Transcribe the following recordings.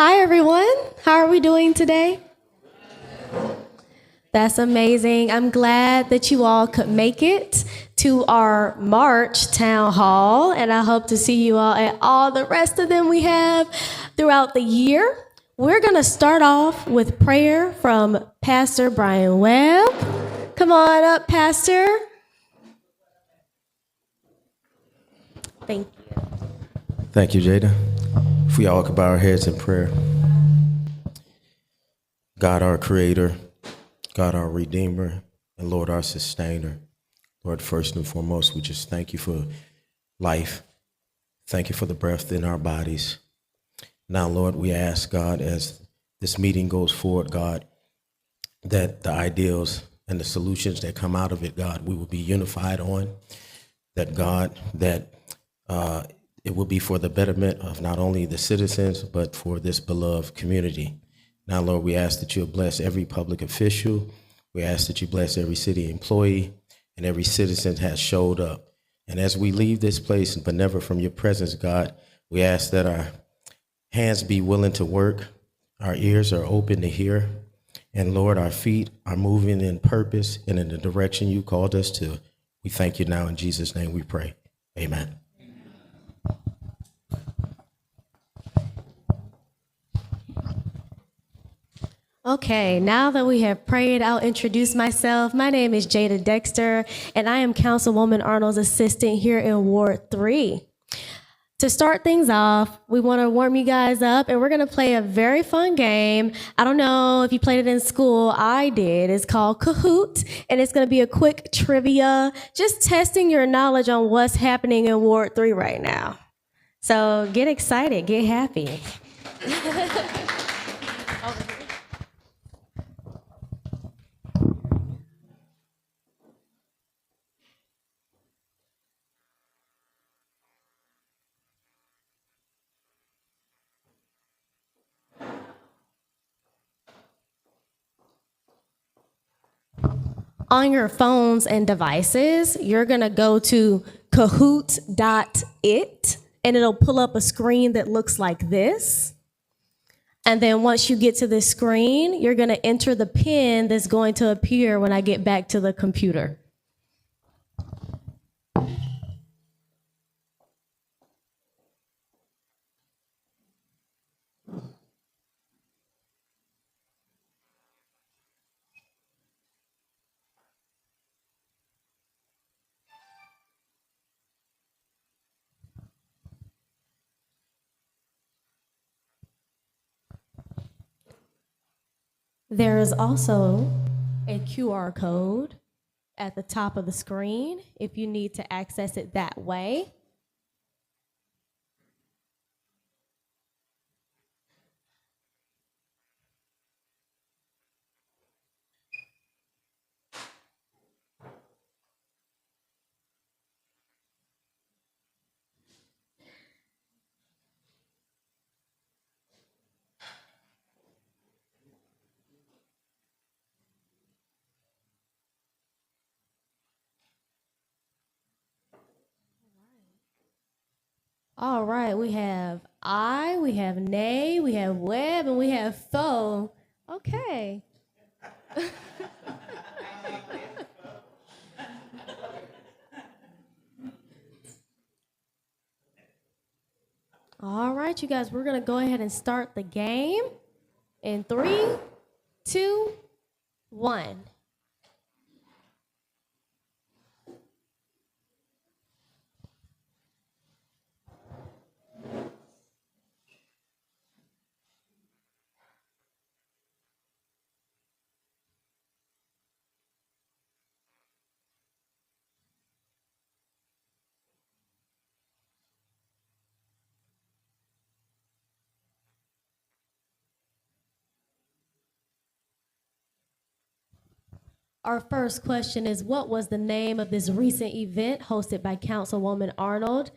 Hi, everyone. How are we doing today? That's amazing. I'm glad that you all could make it to our March town hall, and I hope to see you all at all the rest of them we have throughout the year. We're going to start off with prayer from Pastor Brian Webb. Come on up, Pastor. Thank you. Thank you, Jada. If we all could bow our heads in prayer. God, our Creator, God, our Redeemer, and Lord, our Sustainer. Lord, first and foremost, we just thank you for life. Thank you for the breath in our bodies. Now, Lord, we ask, God, as this meeting goes forward, God, that the ideals and the solutions that come out of it, God, we will be unified on. That, God, that it will be for the betterment of not only the citizens, but for this beloved community. Now, Lord, we ask that you'll bless every public official. We ask that you bless every city employee and every citizen has showed up. And as we leave this place, but never from your presence, God, we ask that our hands be willing to work, our ears are open to hear, and Lord, our feet are moving in purpose and in the direction you called us to. We thank you now in Jesus' name we pray. Amen. Okay, now that we have prayed, I'll introduce myself. My name is Jada Dexter, and I am Councilwoman Arnold's assistant here in Ward 3. To start things off, we want to warm you guys up, and we're going to play a very fun game. I don't know if you played it in school. I did. It's called Kahoot, and it's going to be a quick trivia, just testing your knowledge on what's happening in Ward 3 right now. So get excited, get happy. On your phones and devices, you're going to go to kahoot.it, and it'll pull up a screen that looks like this. And then once you get to this screen, you're going to enter the PIN that's going to appear when I get back to the computer. There is also a QR code at the top of the screen if you need to access it that way. All right, we have I, we have nay, we have web, and we have fo. Okay. All right, you guys, we're going to go ahead and start the game in 3, 2, 1. Our first question is, what was the name of this recent event hosted by Councilwoman Arnold?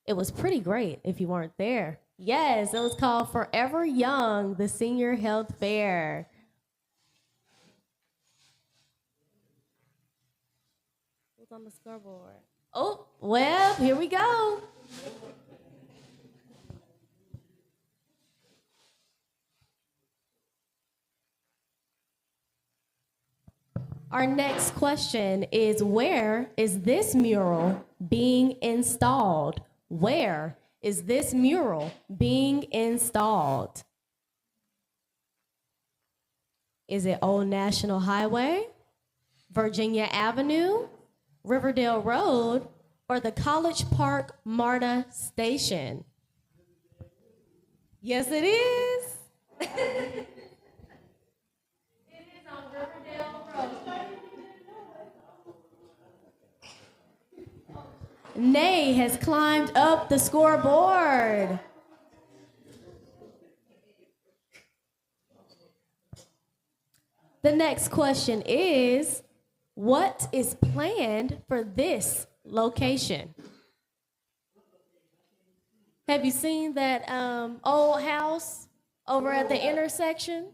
It was pretty great if you weren't there. Yes, it was called Forever Young, the Senior Health Fair. What's on the scoreboard? Oh, well, here we go. Our next question is, where is this mural being installed? Where is this mural being installed? Is it Old National Highway, Virginia Avenue, Riverdale Road, or the College Park MARTA station? Yes, it is. It is on Riverdale Road. Nay has climbed up the scoreboard. The next question is, what is planned for this location? Have you seen that old house over at the intersection?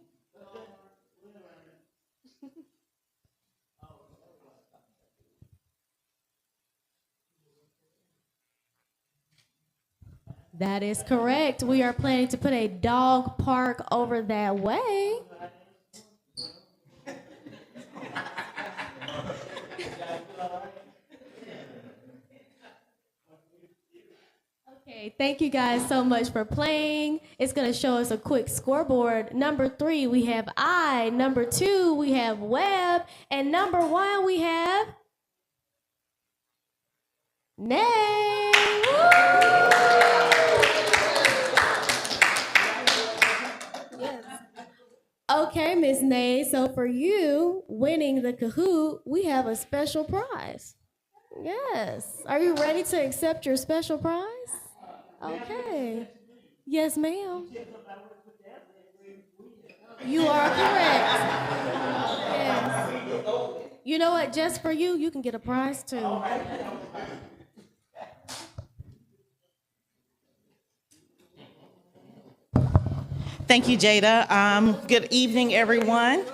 That is correct. We are planning to put a dog park over that way. Okay, thank you guys so much for playing. It's going to show us a quick scoreboard. Number 3, we have I. Number 2, we have Webb. And number 1, we have Nay. Yes. Okay, Miss Nay, so for you winning the Kahoot, we have a special prize. Yes. Are you ready to accept your special prize? Okay. Yes, ma'am. You are correct. Yes. You know what? Just for you, you can get a prize too. Thank you, Jada. Good evening, everyone.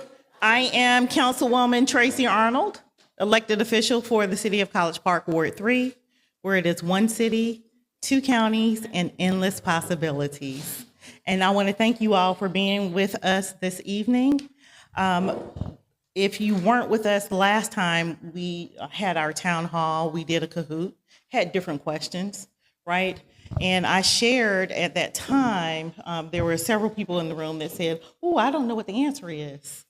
I am Councilwoman Tracie Arnold, elected official for the City of College Park, Ward 3, where it is one city, 2 counties, and endless possibilities. And I want to thank you all for being with us this evening. If you weren't with us last time, we had our town hall, we did a Kahoot, had different questions, right? And I shared at that time, there were several people in the room that said, oh, I don't know what the answer is.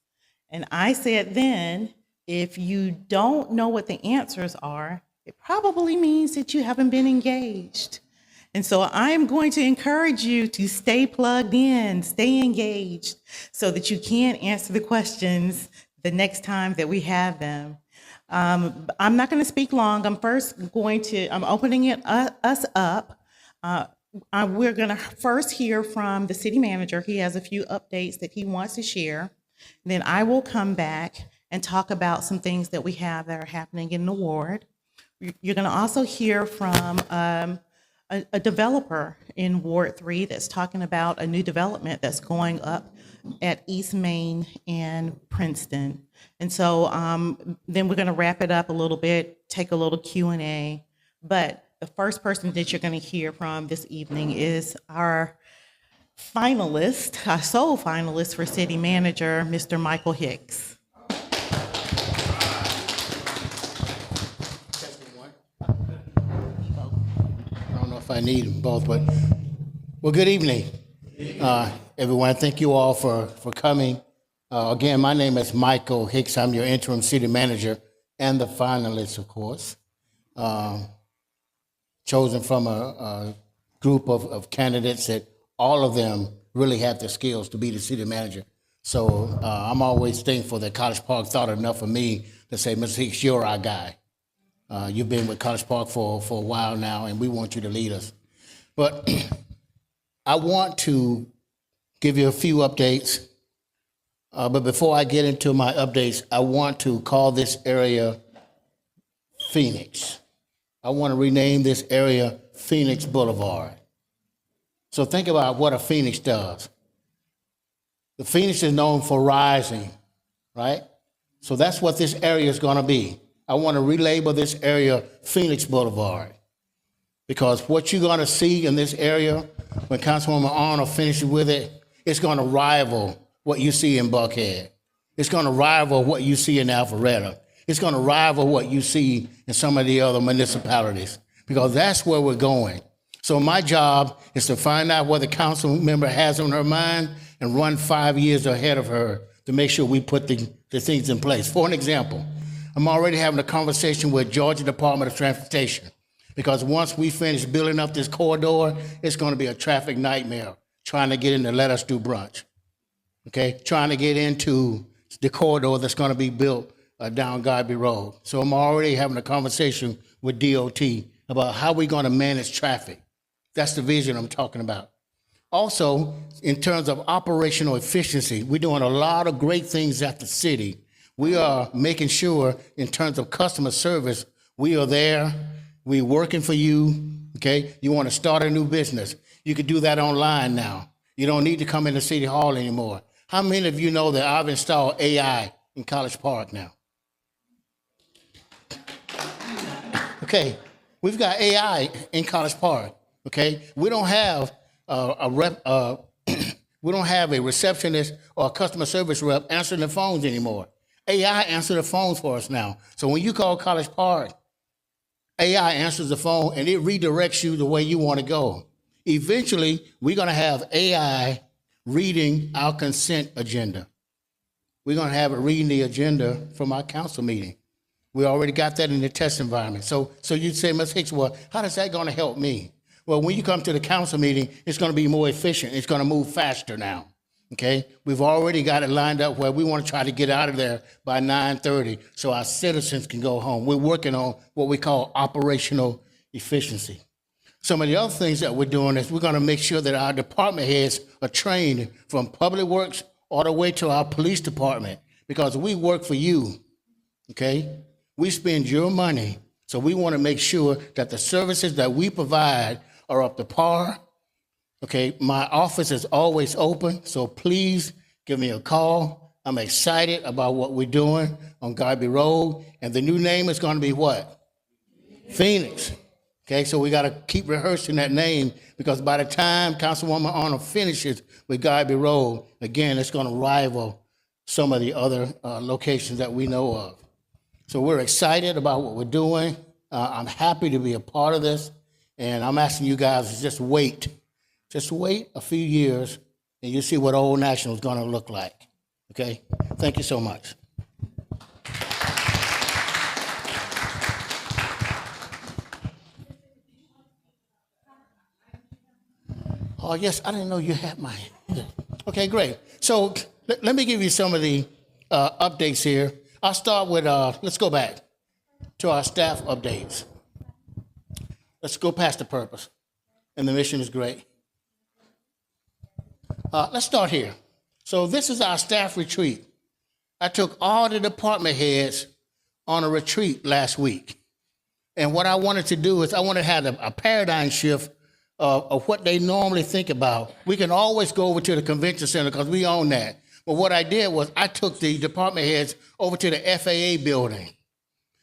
And I said then, if you don't know what the answers are, it probably means that you haven't been engaged. And so I'm going to encourage you to stay plugged in, stay engaged, so that you can answer the questions the next time that we have them. I'm not going to speak long. I'm opening us up. We're going to first hear from the city manager. He has a few updates that he wants to share. Then I will come back and talk about some things that we have that are happening in the ward. You're going to also hear from a developer in Ward 3 that's talking about a new development that's going up at East Main and Princeton. And so then we're going to wrap it up a little bit, take a little Q&A. But the first person that you're going to hear from this evening is our finalist, our sole finalist for city manager, Mr. Michael Hicks. If I need them both, but well, good evening, everyone. Thank you all for coming. Again, my name is Michael Hicks. I'm your interim city manager and the finalist, of course, chosen from a group of candidates that all of them really have the skills to be the city manager. So I'm always thankful that College Park thought enough of me to say, Mr. Hicks, you're our guy. You've been with College Park for a while now, and we want you to lead us. But I want to give you a few updates. But before I get into my updates, I want to call this area Phoenix. I want to rename this area Phoenix Boulevard. So think about what a Phoenix does. The Phoenix is known for rising, right? So that's what this area is going to be. I want to relabel this area Phoenix Boulevard, because what you're going to see in this area when Councilwoman Arnold finishes with it, it's going to rival what you see in Buckhead. It's going to rival what you see in Alpharetta. It's going to rival what you see in some of the other municipalities, because that's where we're going. So my job is to find out what the council member has on her mind and run 5 years ahead of her to make sure we put the things in place. For an example, I'm already having a conversation with Georgia Department of Transportation, because once we finish building up this corridor, it's going to be a traffic nightmare trying to get in to let us do brunch, okay? Trying to get into the corridor that's going to be built down Godby Road. So I'm already having a conversation with DOT about how we're going to manage traffic. That's the vision I'm talking about. Also, in terms of operational efficiency, we're doing a lot of great things at the city. We are making sure in terms of customer service, we are there, we're working for you, okay? You want to start a new business, you can do that online now. You don't need to come into City Hall anymore. How many of you know that I've installed AI in College Park now? Okay, we've got AI in College Park, okay? We don't have we don't have a receptionist or a customer service rep answering the phones anymore. AI answers the phones for us now. So when you call College Park, AI answers the phone and it redirects you the way you want to go. Eventually, we're going to have AI reading our consent agenda. We're going to have it reading the agenda from our council meeting. We already got that in the test environment. So you'd say, Ms. Hicks, well, how is that going to help me? Well, when you come to the council meeting, it's going to be more efficient. It's going to move faster now, okay? We've already got it lined up where we want to try to get out of there by 9:30 so our citizens can go home. We're working on what we call operational efficiency. Some of the other things that we're doing is we're going to make sure that our department heads are trained from public works all the way to our police department, because we work for you, okay? We spend your money, so we want to make sure that the services that we provide are up to par. Okay, my office is always open, so please give me a call. I'm excited about what we're doing on Godby Road, and the new name is going to be what? Phoenix. Okay, so we got to keep rehearsing that name, because by the time Councilwoman Arnold finishes with Godby Road, again, it's going to rival some of the other locations that we know of. So we're excited about what we're doing. I'm happy to be a part of this, and I'm asking you guys to just wait a few years, and you'll see what Old National is going to look like. Okay, thank you so much. Oh, yes, I didn't know you had mine. Okay, great. So let me give you some of the updates here. I'll start with, let's go back to our staff updates. Let's go past the purpose, and the mission is great. Let's start here. So this is our staff retreat. I took all the department heads on a retreat last week. And what I wanted to do is I wanted to have a paradigm shift of what they normally think about. We can always go over to the convention center because we own that. But what I did was I took the department heads over to the FAA building,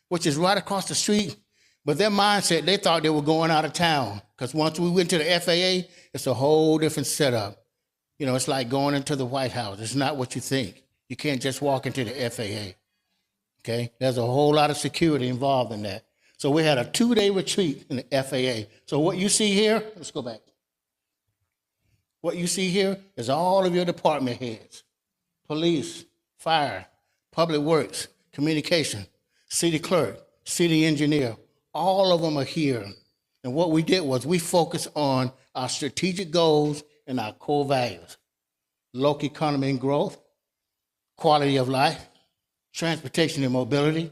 which is right across the street. But their mindset, they thought they were going out of town, because once we went to the FAA, it's a whole different setup. You know, it's like going into the White House. It's not what you think. You can't just walk into the FAA, okay? There's a whole lot of security involved in that. So we had a 2-day retreat in the FAA. So what you see here, let's go back. What you see here is all of your department heads: police, fire, public works, communication, city clerk, city engineer. All of them are here. And what we did was we focused on our strategic goals and our core values: local economy and growth, quality of life, transportation and mobility,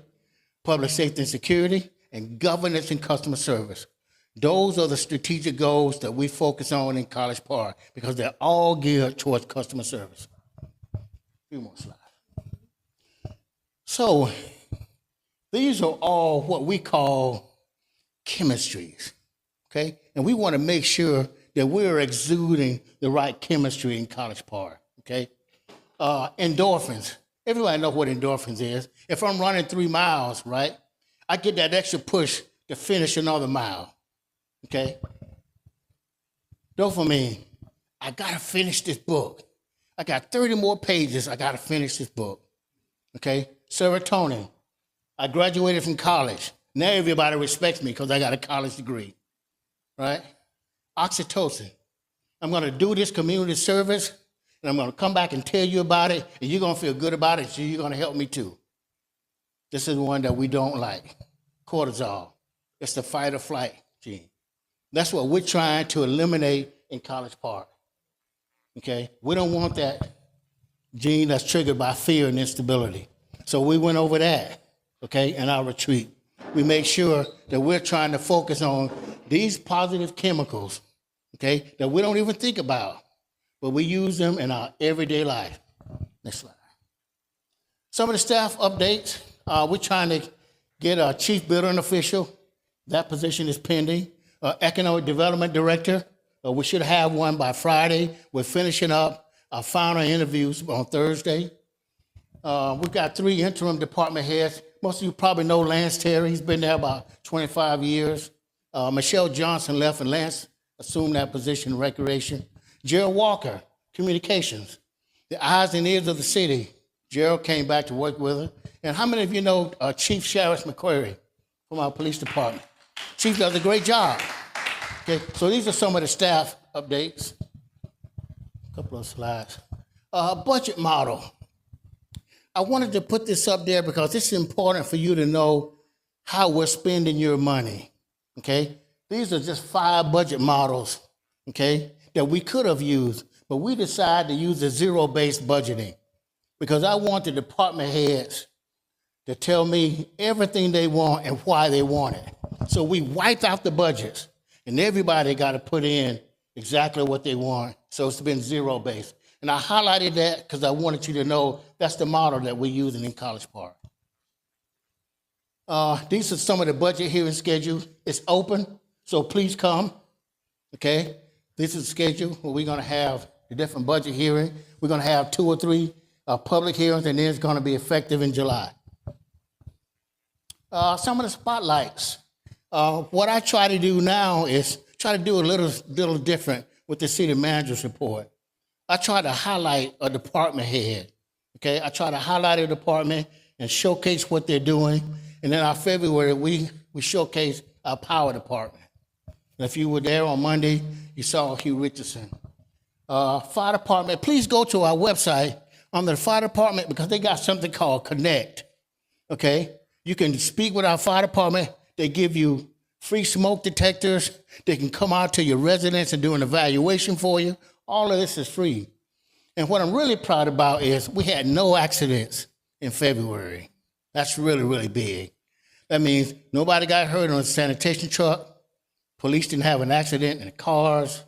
public safety and security, and governance and customer service. Those are the strategic goals that we focus on in College Park, because they're all geared towards customer service. A few more slides. So these are all what we call chemistries, okay? And we want to make sure that we're exuding the right chemistry in College Park, okay? Endorphins. Everybody knows what endorphins is. If I'm running 3 miles, right, I get that extra push to finish another mile, okay? Dopamine. I got to finish this book. I got 30 more pages. I got to finish this book. Okay, serotonin. I graduated from college. Now everybody respects me because I got a college degree, right? Oxytocin. I'm going to do this community service, and I'm going to come back and tell you about it, and you're going to feel good about it, so you're going to help me too. This is one that we don't like. Cortisol. It's the fight or flight gene. That's what we're trying to eliminate in College Park. Okay? We don't want that gene that's triggered by fear and instability. So we went over that, okay, in our retreat. We made sure that we're trying to focus on these positive chemicals, okay, that we don't even think about, but we use them in our everyday life. Next slide. Some of the staff updates. We're trying to get a chief building official. That position is pending. Economic development director. We should have one by Friday. We're finishing up our final interviews on Thursday. We've got 3 interim department heads. Most of you probably know Lance Terry. He's been there about 25 years. Michelle Johnson left and Lance assumed that position in recreation. Gerald Walker, communications. The eyes and ears of the city. Gerald came back to work with her. And how many of you know Chief Sheriff McQuarrie from our police department? Chief does a great job. Okay, so these are some of the staff updates. A couple of slides. Budget model. I wanted to put this up there because it's important for you to know how we're spending your money, okay? These are just 5 budget models, okay, that we could have used, but we decided to use the zero-based budgeting because I want the department heads to tell me everything they want and why they want it. So we wiped out the budgets, and everybody got to put in exactly what they want. So it's been zero-based. And I highlighted that because I wanted you to know that's the model that we're using in College Park. These are some of the budget hearing schedules. It's open, so please come, okay? This is the schedule where we're going to have the different budget hearings. We're going to have 2 or 3 public hearings, and then it's going to be effective in July. Some of the spotlights. What I try to do now is try to do a little different with the city manager's report. I try to highlight a department head, okay? I try to highlight a department and showcase what they're doing. And then in February, we showcase our power department. And if you were there on Monday, you saw Hugh Richardson. Fire department, please go to our website under the fire department because they got something called Connect, okay? You can speak with our fire department. They give you free smoke detectors. They can come out to your residence and do an evaluation for you. All of this is free. And what I'm really proud about is we had no accidents in February. That's really, really big. That means nobody got hurt on a sanitation truck. Police didn't have an accident in the cars.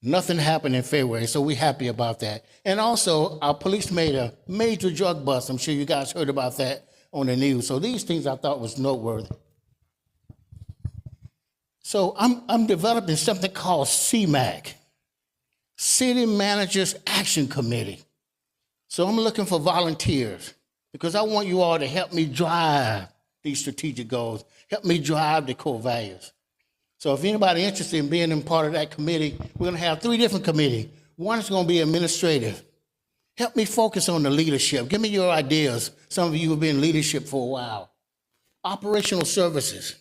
Nothing happened in February, so we're happy about that. And also, our police made a major drug bust. I'm sure you guys heard about that on the news. So these things I thought was noteworthy. So I'm developing something called CMAC, City Managers Action Committee. So I'm looking for volunteers because I want you all to help me drive these strategic goals, help me drive the core values. So if anybody interested in being a part of that committee, we're going to have 3 different committees. One is going to be administrative. Help me focus on the leadership. Give me your ideas. Some of you have been in leadership for a while. Operational services.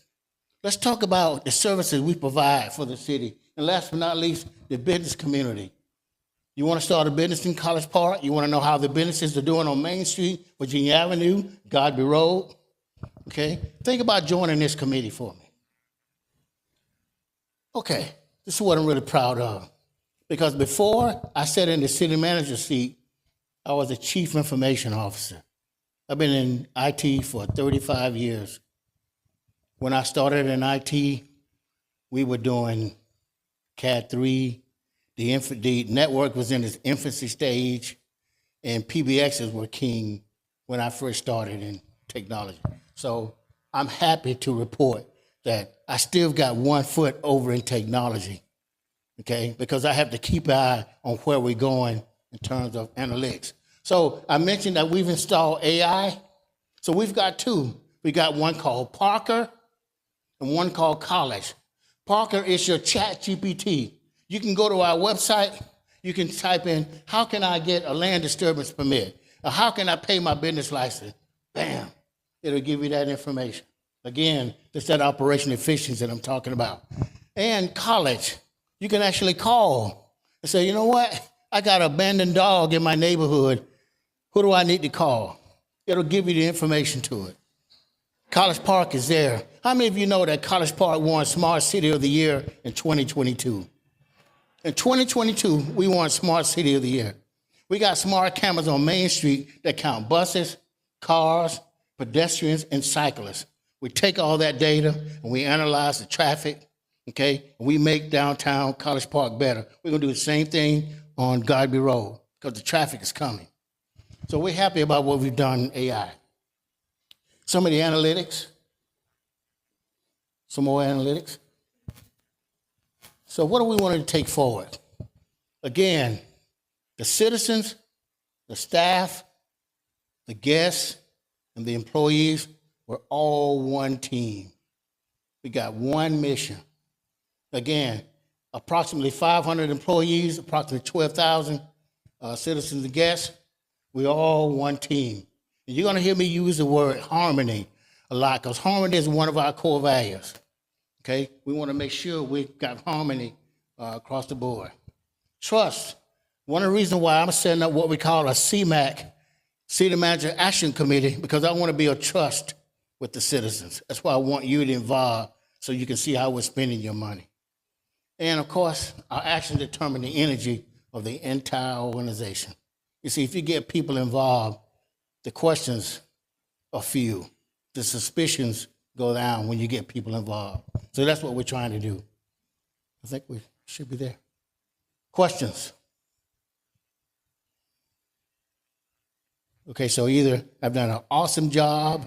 Let's talk about the services we provide for the city. And last but not least, the business community. You want to start a business in College Park? You want to know how the businesses are doing on Main Street, Virginia Avenue, Godby Road? Okay? Think about joining this committee for me. Okay, this is what I'm really proud of. Because before I sat in the city manager seat, I was a chief information officer. I've been in IT for 35 years. When I started in IT, we were doing CAD 3. The network was in its infancy stage, and PBXs were king when I first started in technology. So I'm happy to report that I still got 1 foot over in technology, okay? Because I have to keep an eye on where we're going in terms of analytics. So I mentioned that we've installed AI. So we've got 2. We got one called Parker and one called College. Parker is your chat GPT. You can go to our website. You can type in, how can I get a land disturbance permit? How can I pay my business license? Bam, it'll give you that information. Again, it's that operation efficiency that I'm talking about. And college, you can actually call and say, you know what? I got an abandoned dog in my neighborhood. Who do I need to call? It'll give you the information to it. College Park is there. How many of you know that College Park won Smart City of the Year in 2022? In 2022, we won Smart City of the Year. We got smart cameras on Main Street that count buses, cars, pedestrians, and cyclists. We take all that data and we analyze the traffic, okay? And we make downtown College Park better. We're gonna do the same thing on Godby Road because the traffic is coming. So we're happy about what we've done in AI. Some of the analytics. Some more analytics. So what do we want to take forward? Again, the citizens, the staff, the guests, and the employees, we're all one team. We got one mission. Again, approximately 500 employees, approximately 12,000 citizens and guests. We're all one team. And you're going to hear me use the word harmony a lot because harmony is one of our core values. Okay? We want to make sure we've got harmony across the board. Trust. One of the reasons why I'm setting up what we call a CMAC, City Manager Action Committee, because I want to build trust with the citizens. That's why I want you to involve so you can see how we're spending your money. And of course, our actions determine the energy of the entire organization. You see, if you get people involved, the questions are few. The suspicions go down when you get people involved. So that's what we're trying to do. I think we should be there. Questions? Okay, so either I've done an awesome job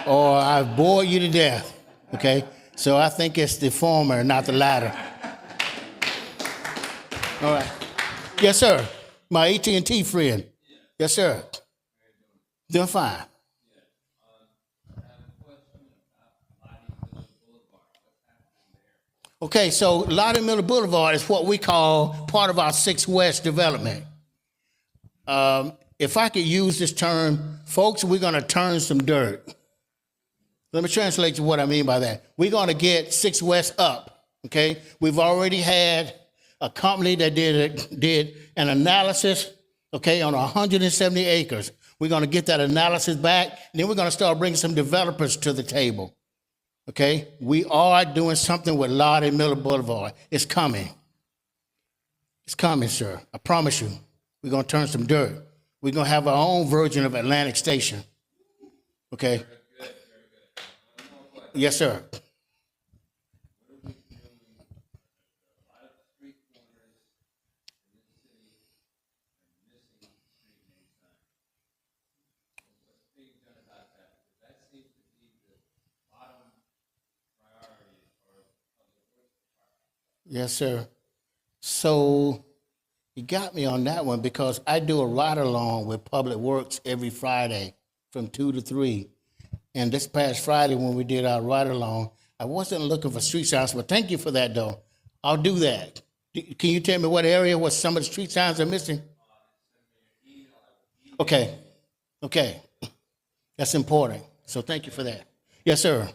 or I've bored you to death, okay? So I think it's the former, not the latter. All right. Yes, sir. My AT&T friend. Yes, sir. Doing fine. Okay, so Lottie Miller Boulevard is what we call part of our 6 West development. If I could use this term, folks, we're going to turn some dirt. Let me translate to what I mean by that. We're going to get 6 West up, okay? We've already had a company that did an analysis, okay, on 170 acres. We're going to get that analysis back, and then we're going to start bringing some developers to the table, okay? We are doing something with Lottie Miller Boulevard. It's coming. It's coming, sir. I promise you. We're going to turn some dirt. We're going to have our own version of Atlantic Station, okay? Yes, sir. Yes, sir. So you got me on that one because I do a ride-along with Public Works every Friday from 2 to 3. And this past Friday when we did our ride-along, I wasn't looking for street signs, but thank you for that, though. I'll do that. Can you tell me what area where some of the street signs are missing? Okay. Okay. That's important. So thank you for that. Yes, sir.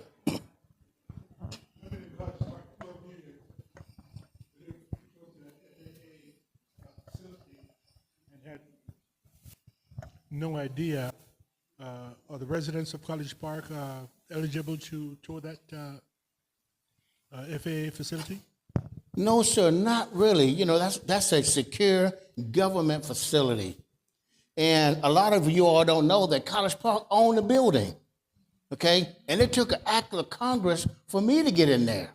No idea. Are the residents of College Park eligible to tour that FAA facility? No, sir, not really. You know, that's a secure government facility. And a lot of you all don't know that College Park owned the building, okay? And it took an act of Congress for me to get in there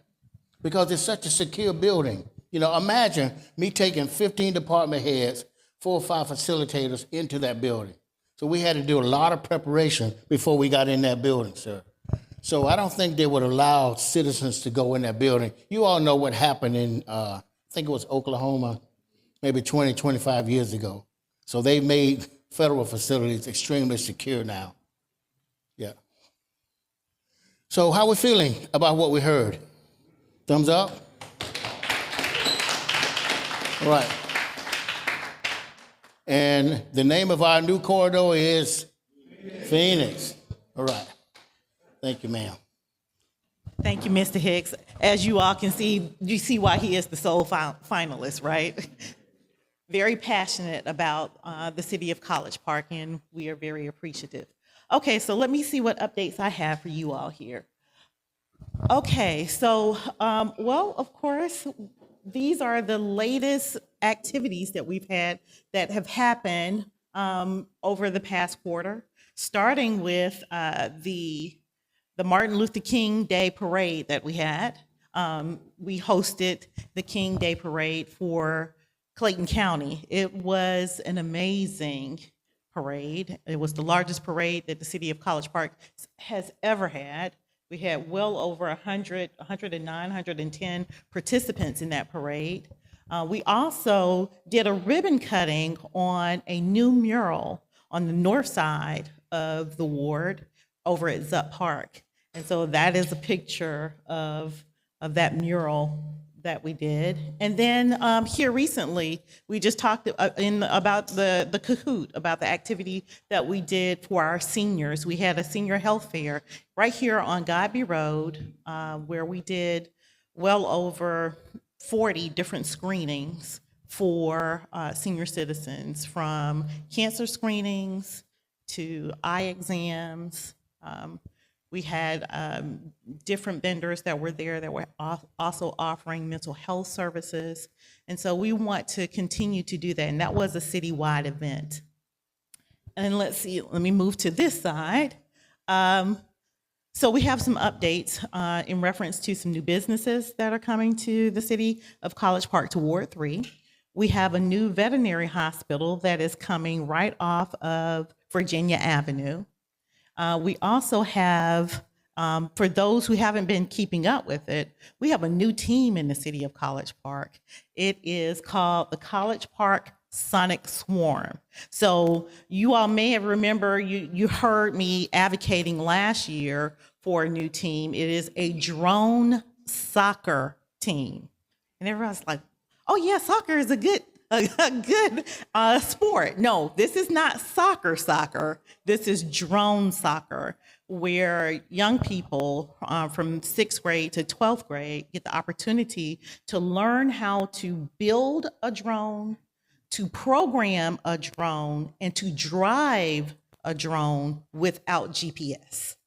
because it's such a secure building. You know, imagine me taking 15 department heads, 4 or 5 facilitators into that building. So we had to do a lot of preparation before we got in that building, sir. So I don't think they would allow citizens to go in that building. You all know what happened in, I think it was Oklahoma, maybe 20, 25 years ago. So they made federal facilities extremely secure now. Yeah. So how we feeling about what we heard? Thumbs up? All right. And the name of our new corridor is Phoenix. All right. Thank you, ma'am. Thank you, Mr. Hicks. As you all can see, you see why he is the sole finalist, right? Very passionate about the city of College Park, and we are very appreciative. Okay, so let me see what updates I have for you all here. Okay, so, well, of course, these are the latest activities that we've had that have happened over the past quarter, starting with the Martin Luther King Day Parade that we had. We hosted the King Day Parade for Clayton County. It was an amazing parade. It was the largest parade that the city of College Park has ever had. We had well over 100, 109, 110 participants in that parade. We also did a ribbon cutting on a new mural on the north side of the ward over at Zupp Park. And so that is a picture of that mural that we did. And then here recently, we just talked about the Kahoot, about the activity that we did for our seniors. We had a senior health fair right here on Godby Road, where we did well over 40 different screenings for senior citizens, from cancer screenings to eye exams. We had different vendors that were there that were also offering mental health services. And so we want to continue to do that. And that was a citywide event. And let's see, let me move to this side. So we have some updates in reference to some new businesses that are coming to the city of College Park to Ward 3. We have a new veterinary hospital that is coming right off of Virginia Avenue. We also have, for those who haven't been keeping up with it, we have a new team in the city of College Park. It is called the College Park Sonic Swarm. So you all may have remember, you heard me advocating last year for a new team. It is a drone soccer team. And everyone's like, oh yeah, soccer is a good sport. No, this is not soccer. This is drone soccer, where young people from 6th grade to 12th grade get the opportunity to learn how to build a drone, to program a drone, and to drive a drone without GPS.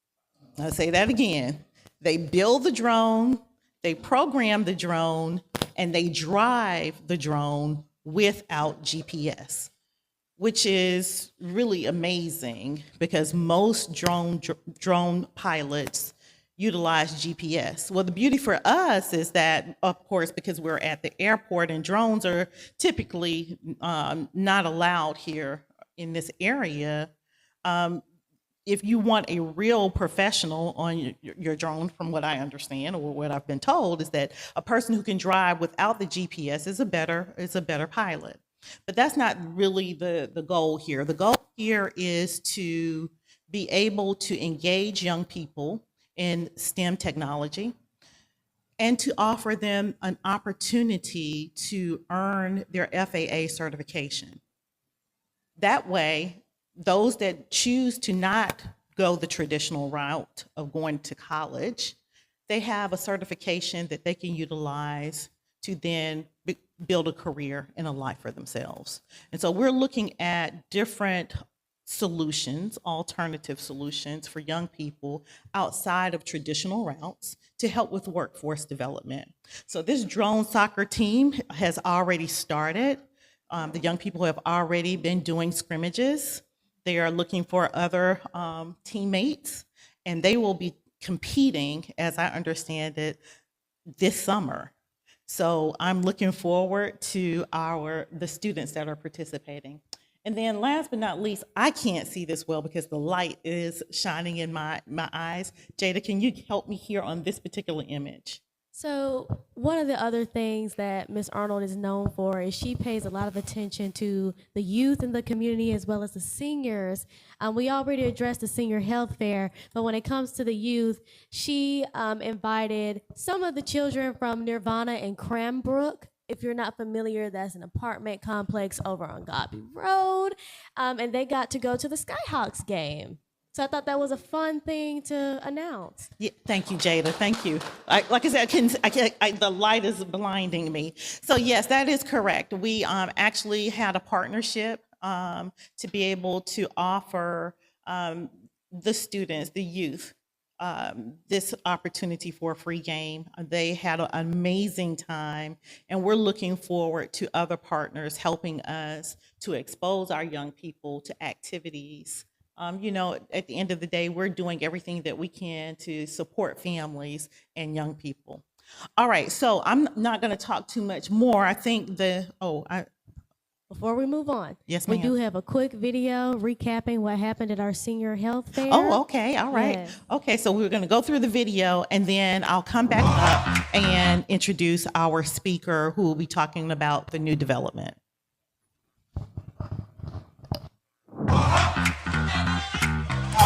I'll say that again. They build the drone, they program the drone, and they drive the drone without GPS, which is really amazing because most drone pilots utilize GPS. Well, the beauty for us is that, of course, because we're at the airport and drones are typically not allowed here in this area, if you want a real professional on your drone, from what I understand or what I've been told, is that a person who can drive without the GPS is a better pilot. But that's not really the goal here. The goal here is to be able to engage young people in STEM technology and to offer them an opportunity to earn their FAA certification. That way, those that choose to not go the traditional route of going to college, they have a certification that they can utilize to then build a career and a life for themselves. And so we're looking at different solutions, alternative solutions for young people outside of traditional routes to help with workforce development. So this drone soccer team has already started. The young people have already been doing scrimmages. They are looking for other teammates, and they will be competing, as I understand it, this summer. So I'm looking forward to the students that are participating. And then last but not least, I can't see this well because the light is shining in my eyes. Jada, can you help me here on this particular image? So one of the other things that Ms. Arnold is known for is she pays a lot of attention to the youth in the community as well as the seniors. We already addressed the senior health fair, but when it comes to the youth, she invited some of the children from Nirvana and Cranbrook If you're not familiar, that's an apartment complex over on Godby Road. And they got to go to the Skyhawks game. So I thought that was a fun thing to announce. Yeah, thank you, Jada. Thank you. Like I said, the light is blinding me. So yes, that is correct. We actually had a partnership to be able to offer the students, the youth, this opportunity for a free game. They had an amazing time, and we're looking forward to other partners helping us to expose our young people to activities. At the end of the day, we're doing everything that we can to support families and young people. All right, so I'm not going to talk too much more. I think Before we move on, Yes, we ma'am. do have a quick video recapping what happened at our senior health fair. Oh, okay, all right. Yes. Okay, so we're going to go through the video, and then I'll come back up and introduce our speaker who will be talking about the new development.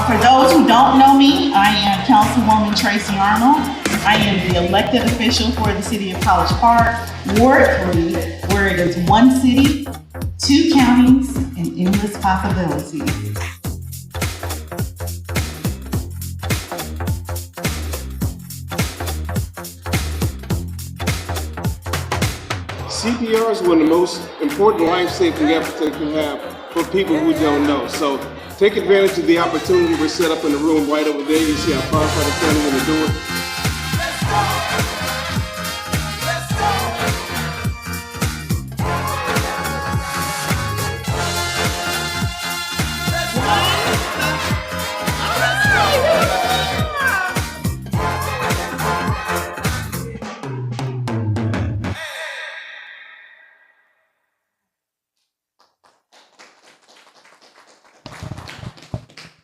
For those who don't know me, I am Councilwoman Tracie Arnold. I am the elected official for the City of College Park, Ward 3, where it is one city, two counties, and endless possibilities. CPR is one of the most important life-saving efforts that you can have for people who don't know. So take advantage of the opportunity. We're set up in the room right over there. You see our firefighter standing in the door.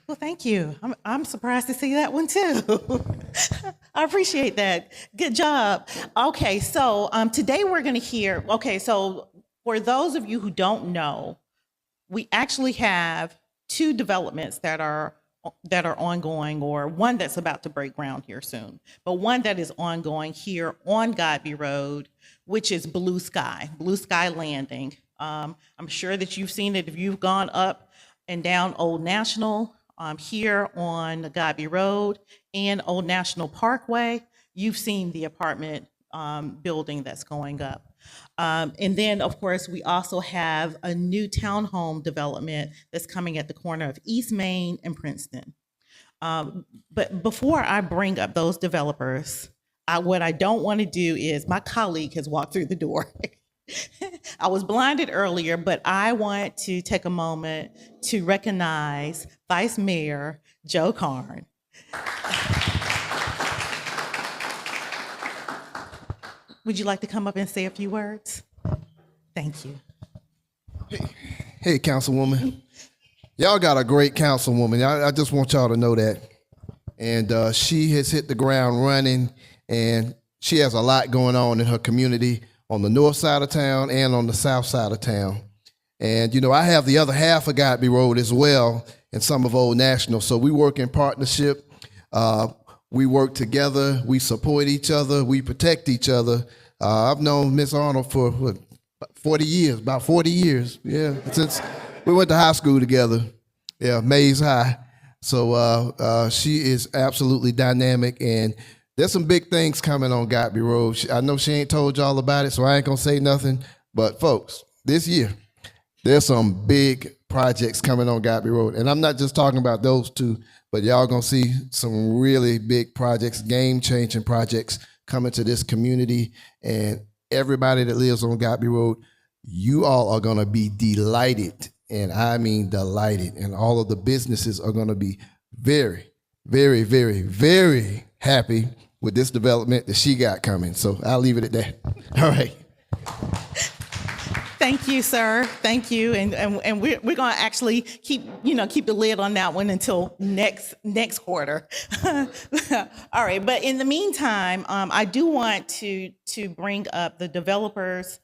Well, thank you. I'm surprised to see that one too. I appreciate that. Good job. Okay, so today we're going to hear. Okay, so for those of you who don't know, we actually have two developments that are ongoing, or one that's about to break ground here soon, but one that is ongoing here on Godby Road, which is Blue Sky Landing. I'm sure that you've seen it if you've gone up and down Old National. Here on Godby Road and Old National Parkway, you've seen the apartment building that's going up. And then, of course, we also have a new townhome development that's coming at the corner of East Main and Princeton. But before I bring up those developers, what I don't want to do is, my colleague has walked through the door. I was blinded earlier, but I want to take a moment to recognize Vice Mayor Joe Karn. Would you like to come up and say a few words? Thank you. Hey, Councilwoman. Y'all got a great councilwoman. I just want y'all to know that. And she has hit the ground running, and she has a lot going on in her community on the north side of town and on the south side of town. And, I have the other half of Godby Road as well and some of Old National. So we work in partnership. We work together. We support each other. We protect each other. I've known Miss Arnold for, 40 years, about 40 years. Yeah, since we went to high school together. Yeah, Mays High. So she is absolutely dynamic, and there's some big things coming on Godby Road. I know she ain't told y'all about it, so I ain't gonna say nothing. But folks, this year, there's some big projects coming on Godby Road. And I'm not just talking about those two, but y'all gonna see some really big projects, game-changing projects coming to this community. And everybody that lives on Godby Road, you all are gonna be delighted, and I mean delighted. And all of the businesses are gonna be very, very, very, very happy with this development that she got coming. So I'll leave it at that. All right. Thank you, sir. Thank you. And we're going to actually keep the lid on that one until next quarter. All right. But in the meantime, I do want to bring up the developers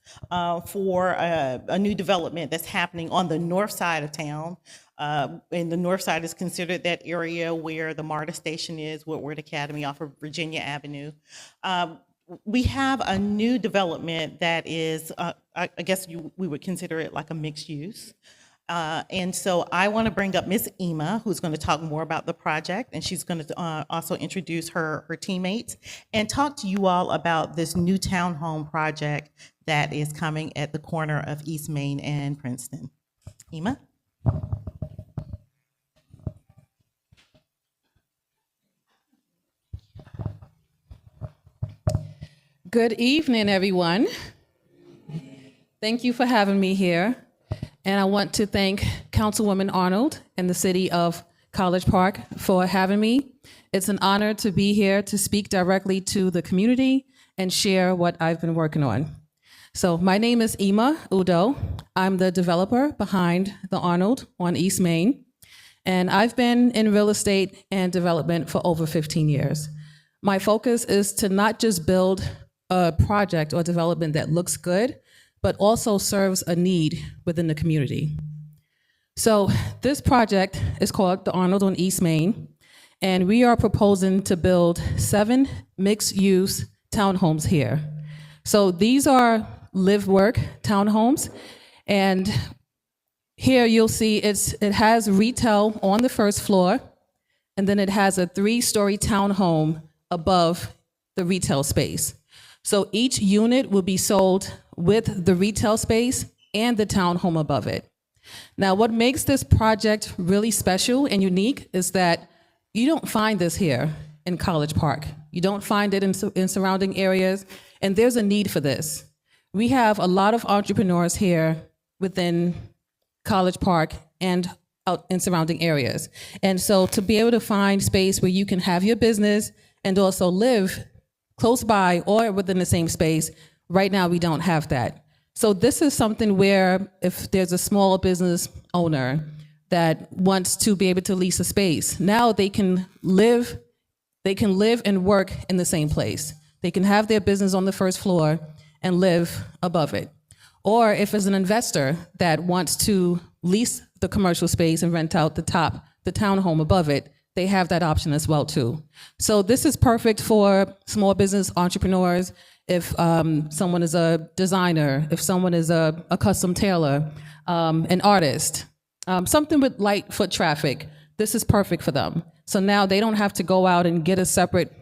for a new development that's happening on the north side of town. And the north side is considered that area where the MARTA station is, Woodward Academy off of Virginia Avenue. we have a new development that is, I guess we would consider it like a mixed use. And so I want to bring up Miss Ema, who's going to talk more about the project, and she's going to also introduce her teammates and talk to you all about this new townhome project that is coming at the corner of East Main and Princeton. Ema? Good evening, everyone. Thank you for having me here. And I want to thank Councilwoman Arnold and the City of College Park for having me. It's an honor to be here to speak directly to the community and share what I've been working on. So my name is Ema Udo. I'm the developer behind the Arnold on East Main. And I've been in real estate and development for over 15 years. My focus is to not just build a project or development that looks good, but also serves a need within the community. So this project is called the Arnold on East Main, and we are proposing to build 7 mixed-use townhomes here. So these are live-work townhomes, and here you'll see it has retail on the first floor, and then it has a 3-story townhome above the retail space. So each unit will be sold with the retail space and the townhome above it. Now, what makes this project really special and unique is that you don't find this here in College Park. You don't find it in surrounding areas, and there's a need for this. We have a lot of entrepreneurs here within College Park and out in surrounding areas. And so to be able to find space where you can have your business and also live close by or within the same space, right now we don't have that. So this is something where if there's a small business owner that wants to be able to lease a space, now they can live and work in the same place. They can have their business on the first floor and live above it. Or if it's an investor that wants to lease the commercial space and rent out the townhome above it, they have that option as well too. So this is perfect for small business entrepreneurs. If someone is a designer, if someone is a custom tailor, an artist, something with light foot traffic, this is perfect for them. So now they don't have to go out and get a separate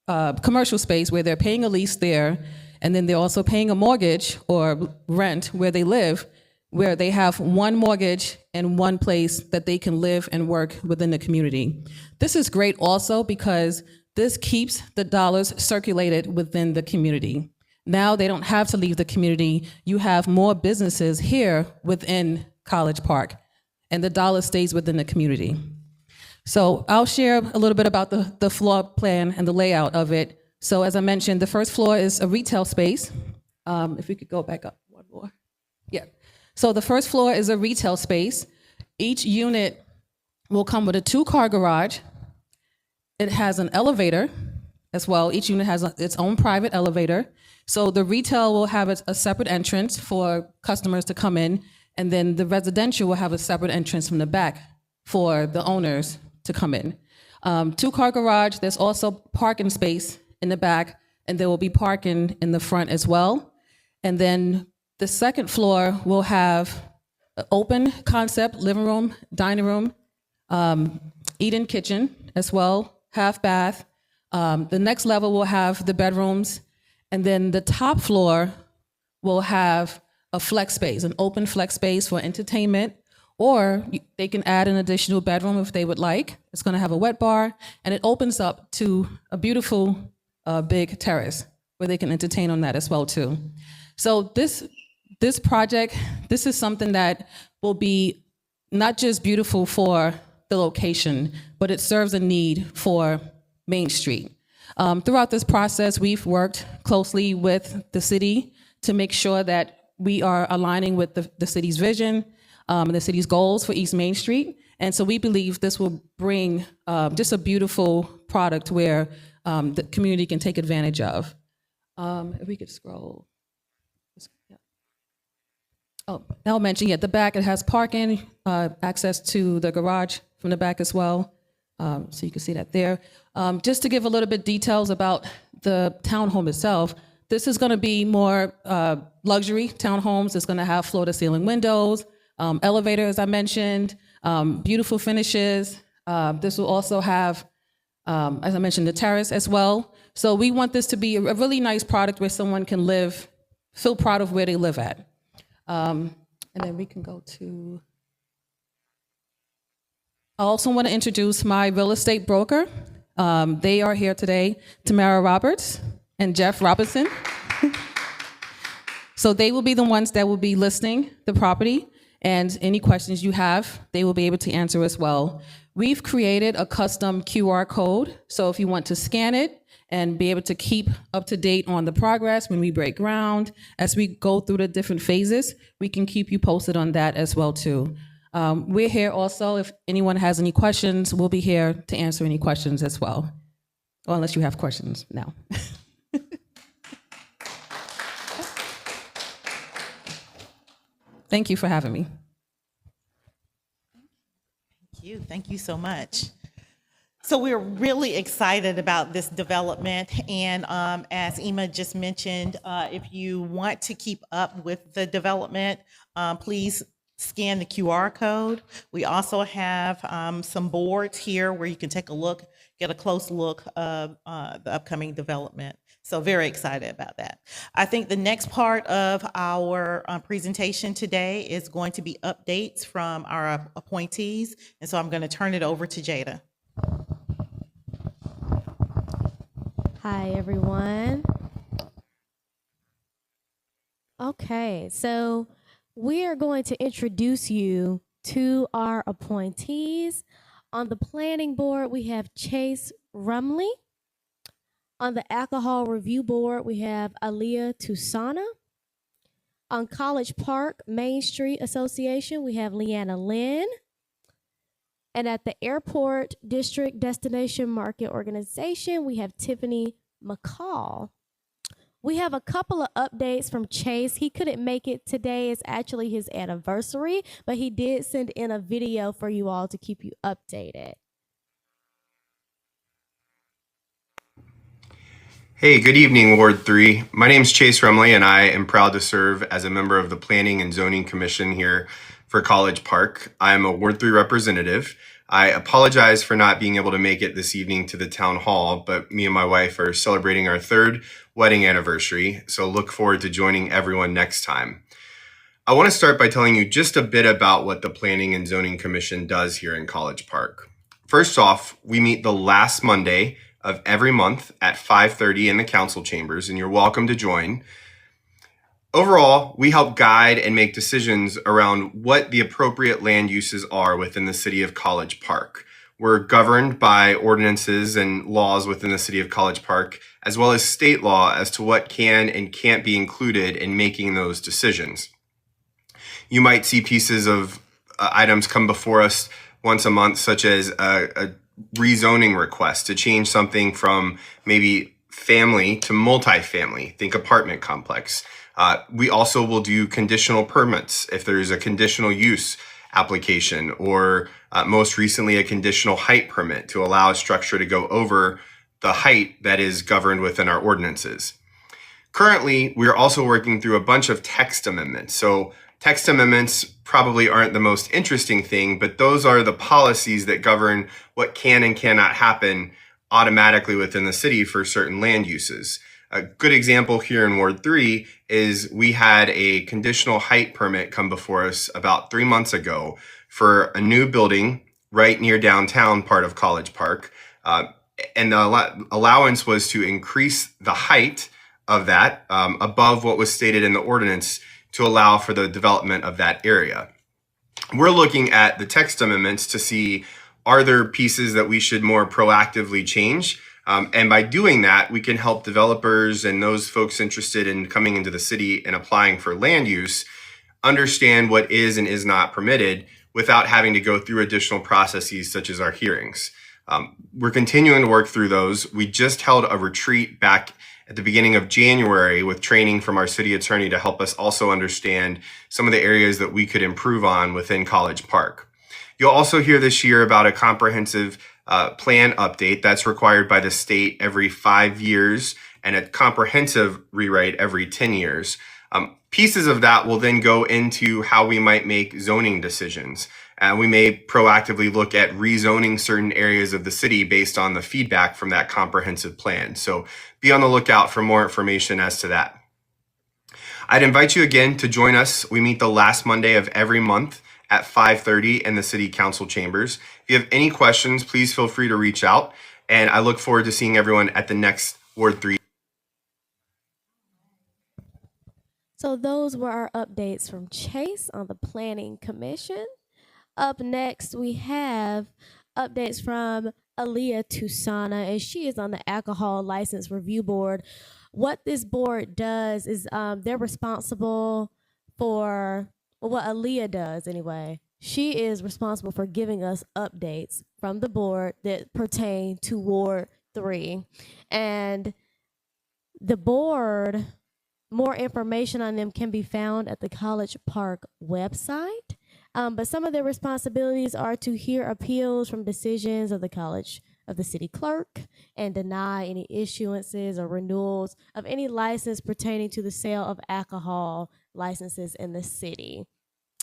commercial space where they're paying a lease there, and then they're also paying a mortgage or rent where they live, where they have one mortgage and one place that they can live and work within the community. This is great also because this keeps the dollars circulated within the community. Now they don't have to leave the community. You have more businesses here within College Park, and the dollar stays within the community. So I'll share a little bit about the floor plan and the layout of it. So as I mentioned, the first floor is a retail space. If we could go back up one more. Yeah. So the first floor is a retail space. Each unit will come with a 2-car garage. It has an elevator as well. Each unit has its own private elevator. So the retail will have a separate entrance for customers to come in, and then the residential will have a separate entrance from the back for the owners to come in. 2-car garage, there's also parking space in the back, and there will be parking in the front as well. And then the second floor will have an open concept living room, dining room, eat-in kitchen as well, half bath. The next level will have the bedrooms, and then the top floor will have a flex space, an open flex space for entertainment, or they can add an additional bedroom if they would like. It's going to have a wet bar, and it opens up to a beautiful big terrace where they can entertain on that as well too. So this project, this is something that will be not just beautiful for the location, but it serves a need for Main Street. Throughout this process, we've worked closely with the city to make sure that we are aligning with the city's vision and the city's goals for East Main Street. And so we believe this will bring just a beautiful product where the community can take advantage of. If we could scroll. Oh, I'll mention, the back, it has parking, access to the garage from the back as well. So you can see that there. Just to give a little bit details about the townhome itself, this is going to be more luxury townhomes. It's going to have floor-to-ceiling windows, elevator, as I mentioned, beautiful finishes. This will also have, as I mentioned, the terrace as well. So we want this to be a really nice product where someone can live, feel proud of where they live at. And then we can go to, I also want to introduce my real estate broker. They are here today, Tamara Roberts and Jeff Robinson. So they will be the ones that will be listing the property, and any questions you have, they will be able to answer as well. We've created a custom QR code, so if you want to scan it and be able to keep up to date on the progress when we break ground, as we go through the different phases, we can keep you posted on that as well too. We're here also, if anyone has any questions, we'll be here to answer any questions as well. Well, unless you have questions now. Thank you for having me. Thank you so much. So we're really excited about this development, and as Emma just mentioned, if you want to keep up with the development, please scan the QR code. We also have some boards here where you can take a look, get a close look of the upcoming development. So very excited about that. I think the next part of our presentation today is going to be updates from our appointees. And so I'm going to turn it over to Jada. Hi, everyone. Okay, so we are going to introduce you to our appointees. On the planning board, we have Chase Rumley. On the alcohol review board, we have Aaliyah Tusana. On College Park Main Street Association, we have Leanna Lynn. And at the Airport District Destination Market Organization, we have Tiffany McCall. We have a couple of updates from Chase. He couldn't make it today. It's actually his anniversary, but he did send in a video for you all to keep you updated. Hey, good evening, Ward 3. My name is Chase Rumley, and I am proud to serve as a member of the Planning and Zoning Commission here for College Park. I am a Ward 3 representative. I apologize for not being able to make it this evening to the town hall, but me and my wife are celebrating our 3rd wedding anniversary, so look forward to joining everyone next time. I want to start by telling you just a bit about what the Planning and Zoning Commission does here in College Park. First off, we meet the last Monday of every month at 5:30 in the council chambers, and you're welcome to join. Overall, we help guide and make decisions around what the appropriate land uses are within the city of College Park. We're governed by ordinances and laws within the city of College Park, as well as state law as to what can and can't be included in making those decisions. You might see pieces of items come before us once a month, such as a rezoning request to change something from maybe family to multifamily, think apartment complex. We also will do conditional permits if there's a conditional use application, or most recently a conditional height permit to allow a structure to go over the height that is governed within our ordinances. Currently, we're also working through a bunch of text amendments. So text amendments probably aren't the most interesting thing, but those are the policies that govern what can and cannot happen automatically within the city for certain land uses. A good example here in Ward 3 is we had a conditional height permit come before us about 3 months ago for a new building right near downtown part of College Park. And the allowance was to increase the height of that above what was stated in the ordinance to allow for the development of that area. We're looking at the text amendments to see, are there pieces that we should more proactively change? And by doing that, we can help developers and those folks interested in coming into the city and applying for land use understand what is and is not permitted without having to go through additional processes such as our hearings. We're continuing to work through those. We just held a retreat back at the beginning of January with training from our city attorney to help us also understand some of the areas that we could improve on within College Park. You'll also hear this year about a comprehensive plan update that's required by the state every 5 years and a comprehensive rewrite every 10 years. Pieces of that will then go into how we might make zoning decisions. We may proactively look at rezoning certain areas of the city based on the feedback from that comprehensive plan. So be on the lookout for more information as to that. I'd invite you again to join us. We meet the last Monday of every month at 5:30 in the City Council chambers. If you have any questions, please feel free to reach out. And I look forward to seeing everyone at the next Ward 3. So those were our updates from Chase on the Planning Commission. Up next, we have updates from Aaliyah Tusana, and she is on the Alcohol License Review Board. What this board does is they're responsible for, well, what Aaliyah does anyway. She is responsible for giving us updates from the board that pertain to Ward 3. And the board, more information on them can be found at the College Park website. But some of their responsibilities are to hear appeals from decisions of the city clerk and deny any issuances or renewals of any license pertaining to the sale of alcohol licenses in the city.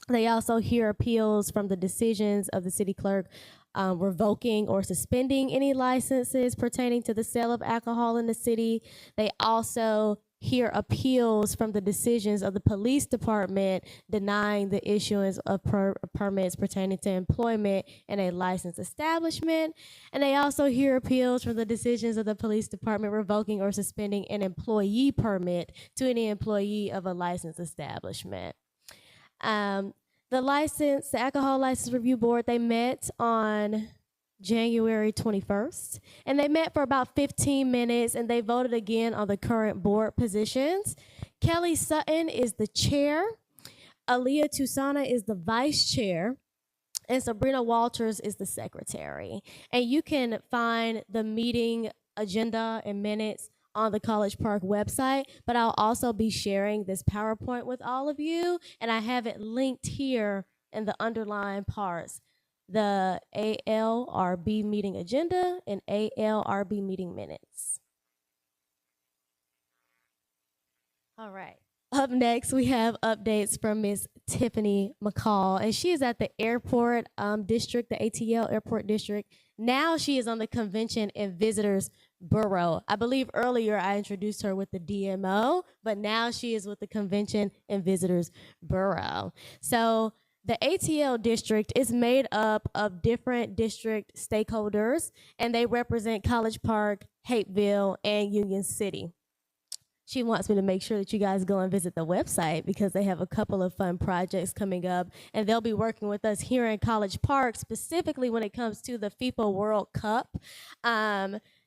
They also hear appeals from the decisions of the city clerk revoking or suspending any licenses pertaining to the sale of alcohol in the city. They also hear appeals from the decisions of the police department denying the issuance of permits pertaining to employment in a licensed establishment. And they also hear appeals from the decisions of the police department revoking or suspending an employee permit to any employee of a licensed establishment. The Alcohol License Review Board, they met on January 21st, and they met for about 15 minutes, and they voted again on the current board positions. Kelly Sutton is the chair, Aaliyah Tusana is the vice chair, and Sabrina Walters is the secretary. And you can find the meeting agenda and minutes on the College Park website, but I'll also be sharing this PowerPoint with all of you, and I have it linked here in the underlined parts, the ALRB meeting agenda and ALRB meeting minutes. All right. Up next, we have updates from Ms. Tiffany McCall, and she is at the airport district, the ATL airport district. Now she is on the Convention and Visitors Bureau. I believe earlier I introduced her with the DMO, but now she is with the Convention and Visitors Bureau. So the ATL district is made up of different district stakeholders, and they represent College Park, Hapeville, and Union City. She wants me to make sure that you guys go and visit the website because they have a couple of fun projects coming up, and they'll be working with us here in College Park, specifically when it comes to the FIFA World Cup.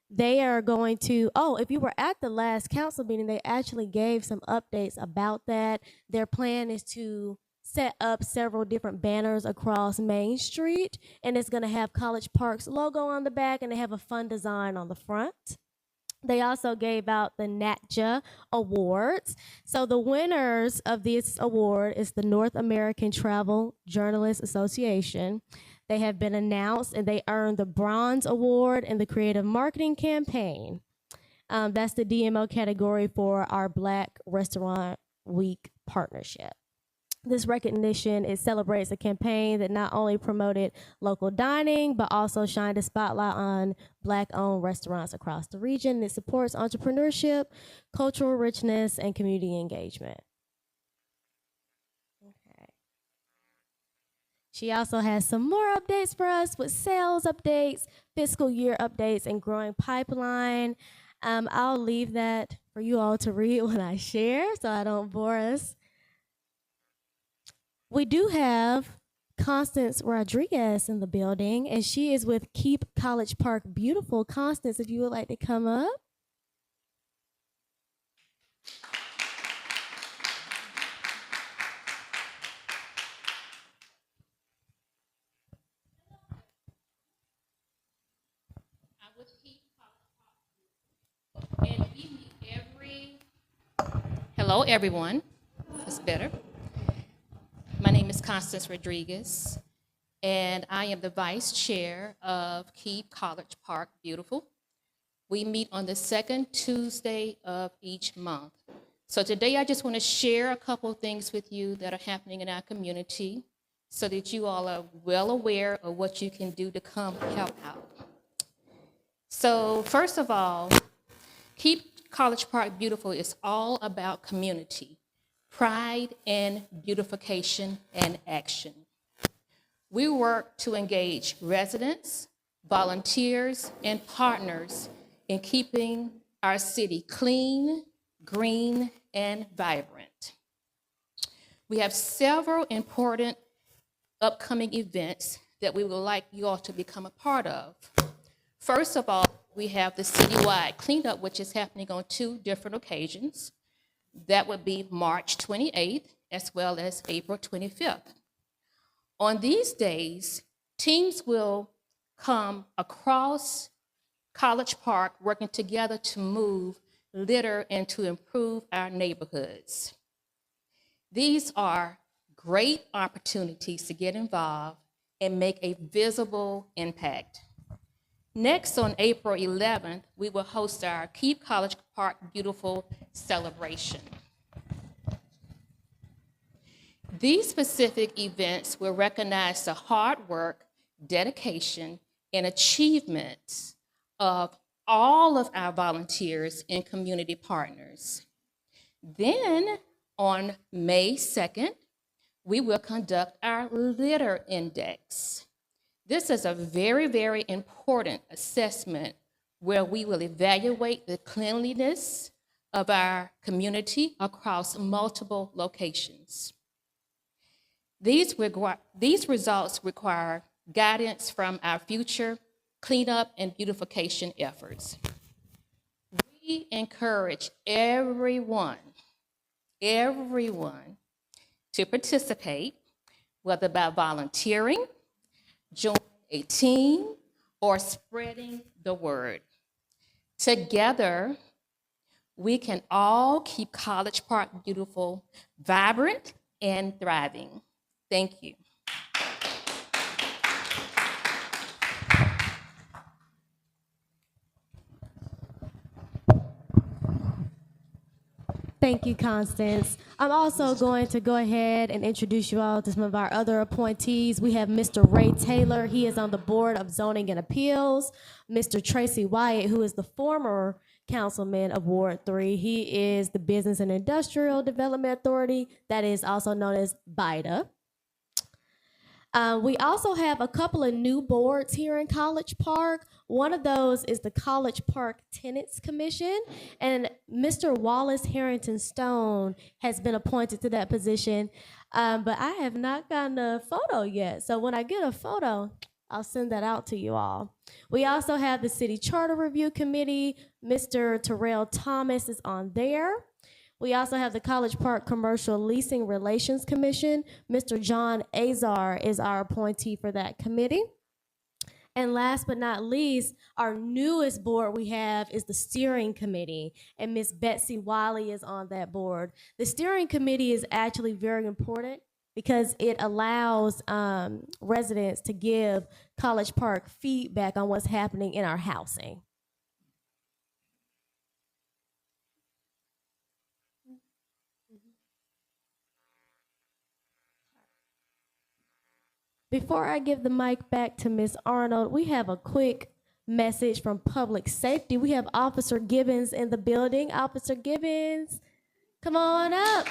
They are going to, if you were at the last council meeting, they actually gave some updates about that. Their plan is to set up several different banners across Main Street, and it's going to have College Park's logo on the back, and they have a fun design on the front. They also gave out the NATJA Awards. So the winners of this award is the North American Travel Journalists Association. They have been announced, and they earned the Bronze Award in the Creative Marketing Campaign. That's the DMO category for our Black Restaurant Week partnership. This recognition, it celebrates a campaign that not only promoted local dining, but also shined a spotlight on Black-owned restaurants across the region. It supports entrepreneurship, cultural richness, and community engagement. Okay. She also has some more updates for us with sales updates, fiscal year updates, and growing pipeline. I'll leave that for you all to read when I share so I don't bore us. We do have Constance Rodriguez in the building, and she is with Keep College Park Beautiful. Constance, if you would like to come up. Hello, everyone. That's better. My name is Constance Rodriguez, and I am the vice chair of Keep College Park Beautiful. We meet on the second Tuesday of each month. So today I just want to share a couple of things with you that are happening in our community so that you all are well aware of what you can do to come help out. So first of all, Keep College Park Beautiful is all about community, pride and beautification and action. We work to engage residents, volunteers, and partners in keeping our city clean, green, and vibrant. We have several important upcoming events that we would like you all to become a part of. First of all, we have the citywide cleanup, which is happening on 2 different occasions. That would be March 28th as well as April 25th. On these days, teams will come across College Park working together to move litter and to improve our neighborhoods. These are great opportunities to get involved and make a visible impact. Next, on April 11th, we will host our Keep College Park Beautiful celebration. These specific events will recognize the hard work, dedication, and achievements of all of our volunteers and community partners. Then, on May 2nd, we will conduct our Litter Index. This is a very, very important assessment where we will evaluate the cleanliness of our community across multiple locations. These results require guidance from our future cleanup and beautification efforts. We encourage everyone to participate, whether by volunteering, joining a team, or spreading the word. Together, we can all keep College Park Beautiful, vibrant, and thriving. Thank you. Thank you, Constance. I'm also going to go ahead and introduce you all to some of our other appointees. We have Mr. Ray Taylor. He is on the Board of Zoning and Appeals. Mr. Tracy Wyatt, who is the former councilman of Ward 3. He is the Business and Industrial Development Authority, that is also known as BIDA. We also have a couple of new boards here in College Park. One of those is the College Park Tenants Commission, and Mr. Wallace Harrington Stone has been appointed to that position, but I have not gotten a photo yet. So when I get a photo, I'll send that out to you all. We also have the City Charter Review Committee. Mr. Terrell Thomas is on there. We also have the College Park Commercial Leasing Relations Commission. Mr. John Azar is our appointee for that committee. And last but not least, our newest board we have is the Steering Committee, and Ms. Betsy Wiley is on that board. The Steering Committee is actually very important because it allows residents to give College Park feedback on what's happening in our housing. Before I give the mic back to Ms. Arnold, we have a quick message from Public Safety. We have Officer Gibbons in the building. Officer Gibbons, come on up.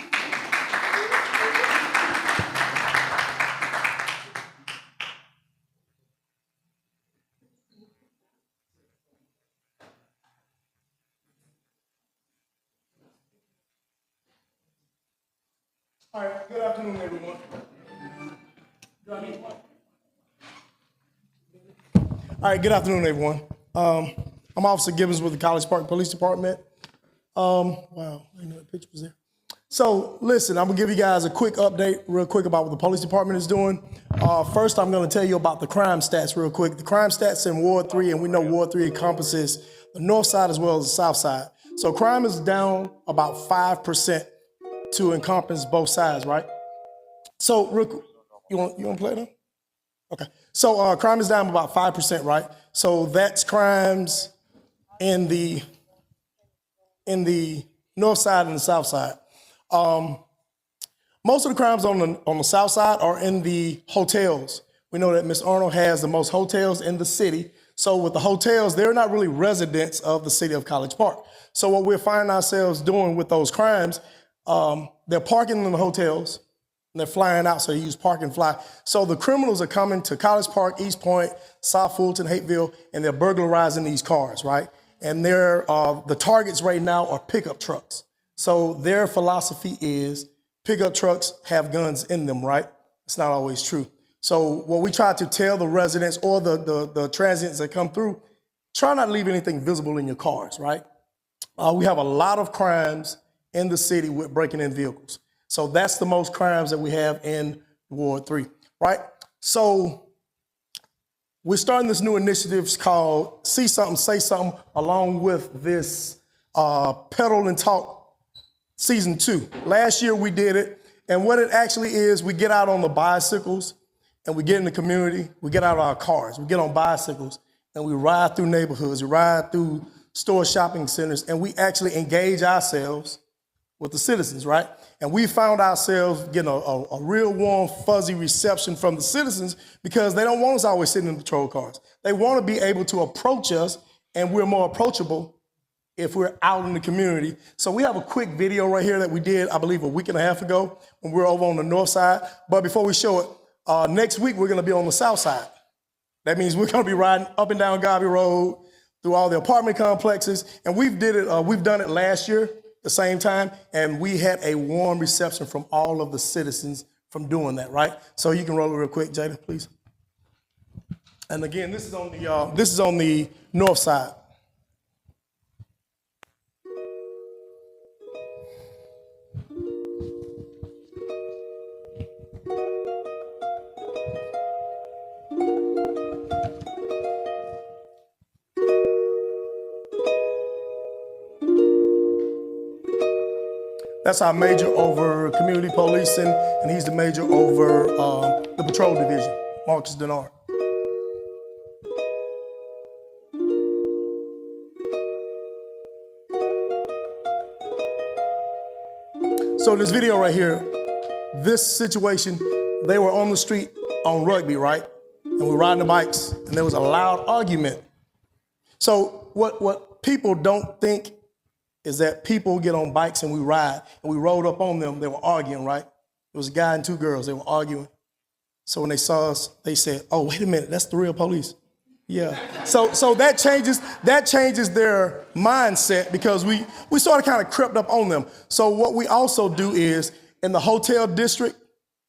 All right, good afternoon, everyone. All right, good afternoon, everyone. I'm Officer Gibbons with the College Park Police Department. Wow, I didn't know that picture was there. So listen, I'm gonna give you guys a quick update real quick about what the police department is doing. First, I'm gonna tell you about the crime stats real quick. The crime stats in Ward 3, and we know Ward 3 encompasses the north side as well as the south side. So crime is down about 5% to encompass both sides, right? So real quick, you want to play them? Okay. So crime is down about 5%, right? So that's crimes in the north side and the south side. Most of the crimes on the south side are in the hotels. We know that Ms. Arnold has the most hotels in the city. So with the hotels, they're not really residents of the city of College Park. So what we're finding ourselves doing with those crimes, they're parking in the hotels and they're flying out. So they use park and fly. So the criminals are coming to College Park, East Point, South Fulton, Hateville, and they're burglarizing these cars, right? And they're, the targets right now are pickup trucks. So their philosophy is pickup trucks have guns in them, right? It's not always true. So what we try to tell the residents or the transients that come through, try not to leave anything visible in your cars, right? We have a lot of crimes in the city with breaking in vehicles. So that's the most crimes that we have in Ward 3, right? So we're starting this new initiative called See Something, Say Something, along with this Pedal and Talk Season 2. Last year we did it, and what it actually is, we get out on the bicycles and we get in the community, we get out of our cars, we get on bicycles, and we ride through neighborhoods, we ride through store shopping centers, and we actually engage ourselves with the citizens, right? And we found ourselves getting a real warm, fuzzy reception from the citizens because they don't want us always sitting in patrol cars. They want to be able to approach us, and we're more approachable if we're out in the community. So we have a quick video right here that we did, I believe, a week and a half ago when we were over on the north side. But before we show it, next week we're gonna be on the south side. That means we're gonna be riding up and down Garvey Road through all the apartment complexes. And we've done it last year, the same time, and we had a warm reception from all of the citizens from doing that, right? So you can roll it real quick, Jada, please. And again, this is on the north side. That's our major over community policing, and he's the major over the patrol division, Marcus Denard. So this video right here, this situation, they were on the street on Rugby, right? And we were riding the bikes, and there was a loud argument. So what people don't think is that people get on bikes and we ride, and we rode up on them, they were arguing, right? It was a guy and two girls, they were arguing. So when they saw us, they said, oh, wait a minute, that's the real police. Yeah, so that changes their mindset because we sort of kind of crept up on them. So what we also do is in the hotel district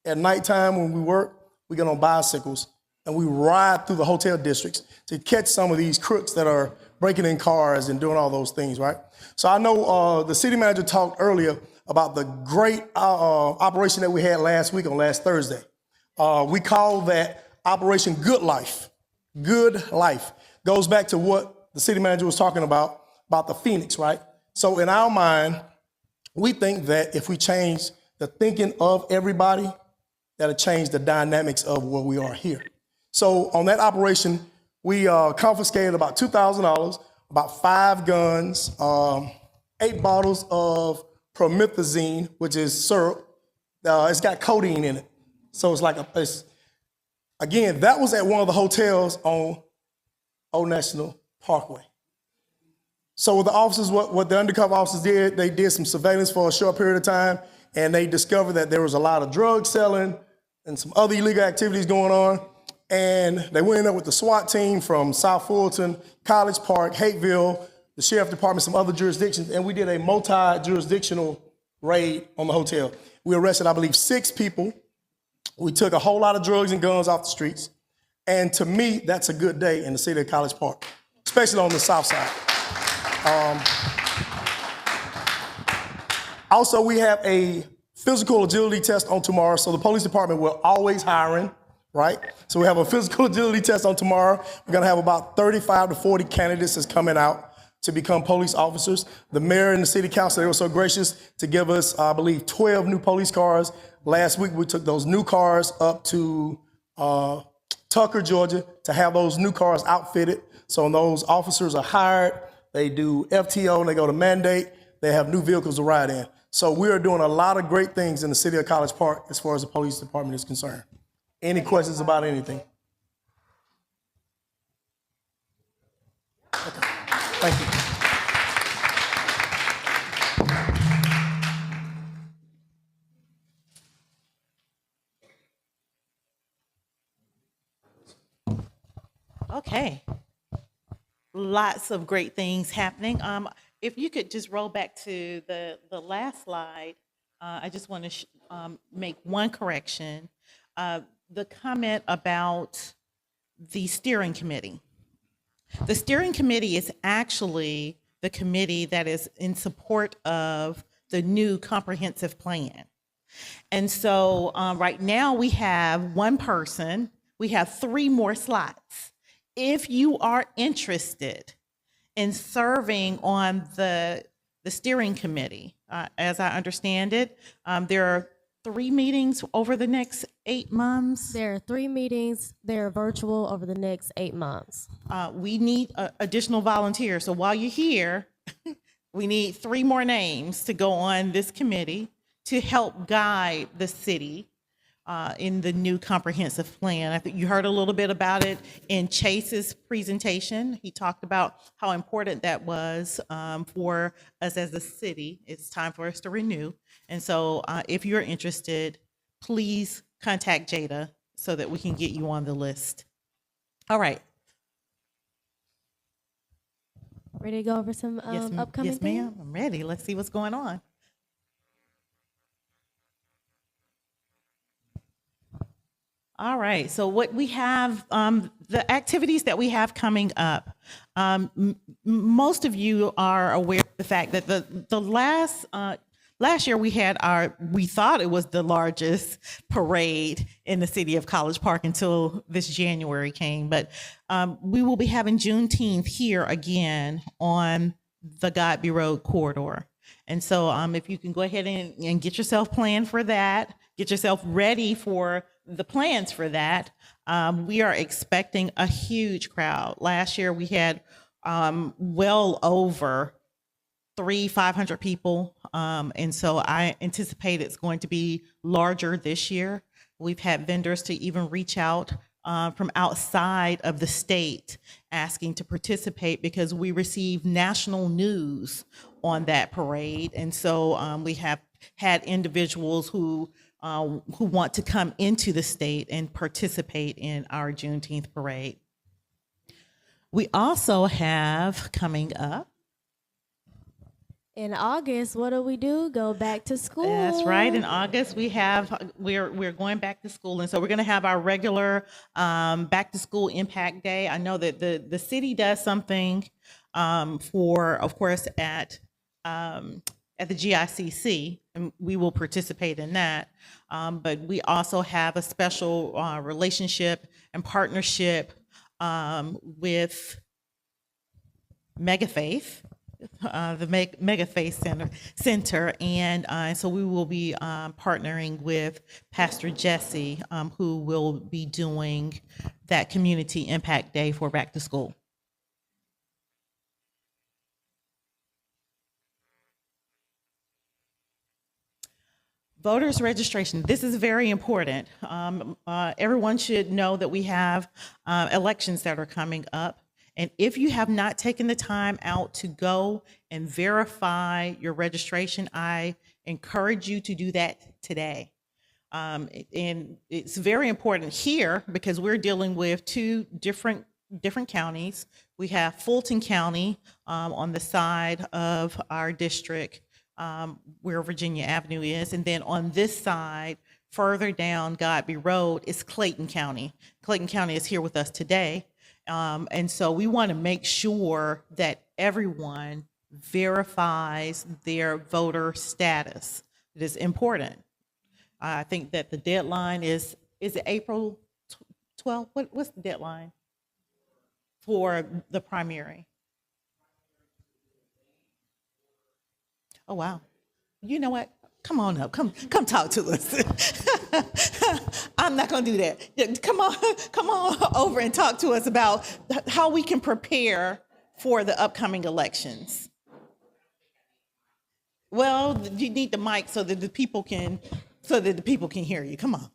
at nighttime when we work, we get on bicycles and we ride through the hotel districts to catch some of these crooks that are breaking in cars and doing all those things, right? So I know the city manager talked earlier about the great operation that we had last week on last Thursday. We call that Operation Good Life. Good Life goes back to what the city manager was talking about the Phoenix, right? So in our mind, we think that if we change the thinking of everybody, that'll change the dynamics of where we are here. So on that operation, we confiscated about $2,000, about 5 guns, 8 bottles of promethazine, which is syrup. It's got codeine in it. So it's like again, that was at one of the hotels on Old National Parkway. So with the officers, what the undercover officers did, they did some surveillance for a short period of time, and they discovered that there was a lot of drug selling and some other illegal activities going on. And they went in there with the SWAT team from South Fulton, College Park, Hateville, the sheriff department, some other jurisdictions, and we did a multi-jurisdictional raid on the hotel. We arrested, I believe, 6 people. We took a whole lot of drugs and guns off the streets. And to me, that's a good day in the city of College Park, especially on the south side. Also, we have a physical agility test on tomorrow, so the police department will always hiring, right? So we have a physical agility test on tomorrow. We're gonna have about 35 to 40 candidates that's coming out to become police officers. The mayor and the city council, they were so gracious to give us, I believe, 12 new police cars. Last week, we took those new cars up to Tucker, Georgia, to have those new cars outfitted. So when those officers are hired, they do FTO and they go to mandate, they have new vehicles to ride in. So we are doing a lot of great things in the city of College Park as far as the police department is concerned. Any questions about anything? Okay. Thank you. Okay. Lots of great things happening. If you could just roll back to the last slide, I just want to make one correction. The comment about the steering committee. The steering committee is actually the committee that is in support of the new comprehensive plan. And so right now we have one person, we have 3 more slots. If you are interested in serving on the steering committee, as I understand it, there are 3 meetings over the next 8 months. There are 3 meetings. They're virtual over the next 8 months. We need additional volunteers. So while you're here, we need 3 more names to go on this committee to help guide the city in the new comprehensive plan. I think you heard a little bit about it in Chase's presentation. He talked about how important that was for us as a city. It's time for us to renew. And so if you're interested, please contact Jada so that we can get you on the list. All right. Ready to go over some upcoming Yes, things? ma'am. I'm ready. Let's see what's going on. All right, so what we have, the activities that we have coming up, most of you are aware of the fact that the last year we had we thought it was the largest parade in the city of College Park until this January came, but we will be having Juneteenth here again on the Godby Road corridor. And so if you can go ahead and get yourself planned for that, get yourself ready for the plans for that. We are expecting a huge crowd. Last year we had well over 500 people. And so I anticipate it's going to be larger this year. We've had vendors to even reach out from outside of the state asking to participate because we receive national news on that parade. And so we have had individuals who want to come into the state and participate in our Juneteenth parade. We also have coming up. In August, what do? Go back to school. That's right. In August, we're going back to school, and so we're going to have our regular back to school impact day. I know that the city does something for, of course, at the GICC, and we will participate in that. But we also have a special relationship and partnership with Mega Faith, the Mega Faith Center, and so we will be partnering with Pastor Jesse, who will be doing that community impact day for back to school. Voters registration. This is very important. Everyone should know that we have elections that are coming up. And if you have not taken the time out to go and verify your registration, I encourage you to do that today. And it's very important here because we're dealing with 2 different counties. We have Fulton County on the side of our district, where Virginia Avenue is. And then on this side, further down Godby Road, is Clayton County. Clayton County is here with us today. And so we want to make sure that everyone verifies their voter status. It is important. I think that the deadline is it April 12th? What's the deadline for the primary? Oh, wow. You know what? Come on up. Come talk to us. I'm not going to do that. Yeah, come on over and talk to us about how we can prepare for the upcoming elections. Well, you need the mic so that the people can hear you. Come on.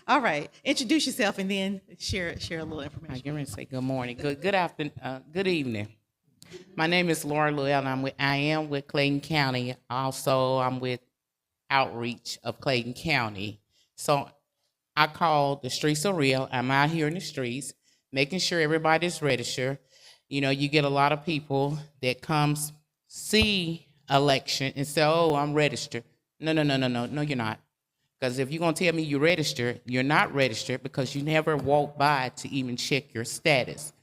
All right. Introduce yourself and then share a little information. I'm going to say good morning. Good afternoon. Good evening. My name is Laura Llewellyn. I am with Clayton County. Also, I'm with Outreach of Clayton County. So I call the streets are real. I'm out here in the streets, making sure everybody's registered. You know, you get a lot of people that comes see election and say, "Oh, I'm registered." No, you're not. Because if you're going to tell me you're registered, you're not registered because you never walked by to even check your status.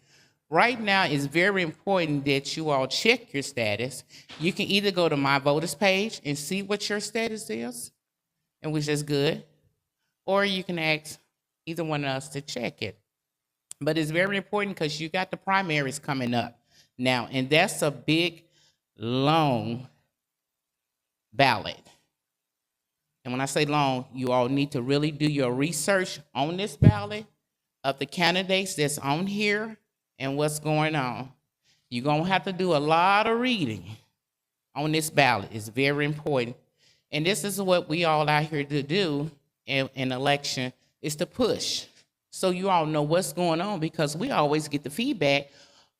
Right now, it's very important that you all check your status. You can either go to My Voters page and see what your status is, and which is good, or you can ask either one of us to check it. But it's very important because you got the primaries coming up now, and that's a big, long ballot. And when I say long, you all need to really do your research on this ballot of the candidates that's on here and what's going on. You're going to have to do a lot of reading on this ballot. It's very important. And this is what we all out here to do in election, is to push. So you all know what's going on, because we always get the feedback,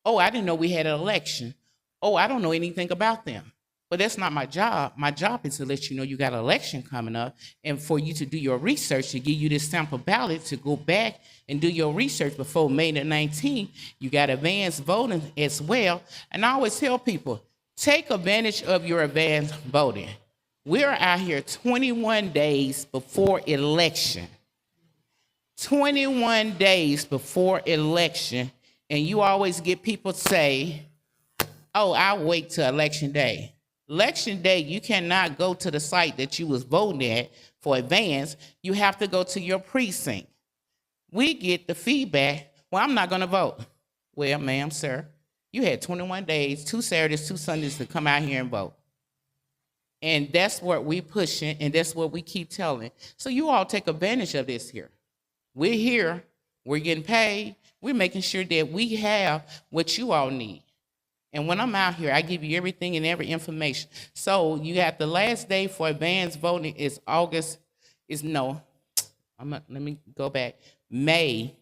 "Oh, I didn't know we had an election. Oh, I don't know anything about them." But that's not my job. My job is to let you know you got an election coming up, and for you to do your research, to give you this sample ballot to go back and do your research before May the 19th. You got advanced voting as well. And I always tell people, take advantage of your advanced voting. We're out here 21 days before election. 21 days before election, and you always get people say, "Oh, I'll wait till election day." Election day, you cannot go to the site that you was voting at for advance. You have to go to your precinct. We get the feedback, "Well, I'm not going to vote." Well, ma'am, sir, you had 21 days, 2 Saturdays, 2 Sundays to come out here and vote. And that's what we pushing, and that's what we keep telling. So you all take advantage of this here. We're here, we're getting paid, we're making sure that we have what you all need. And when I'm out here, I give you everything and every information. So you got the last day for advanced voting is let me go back. May.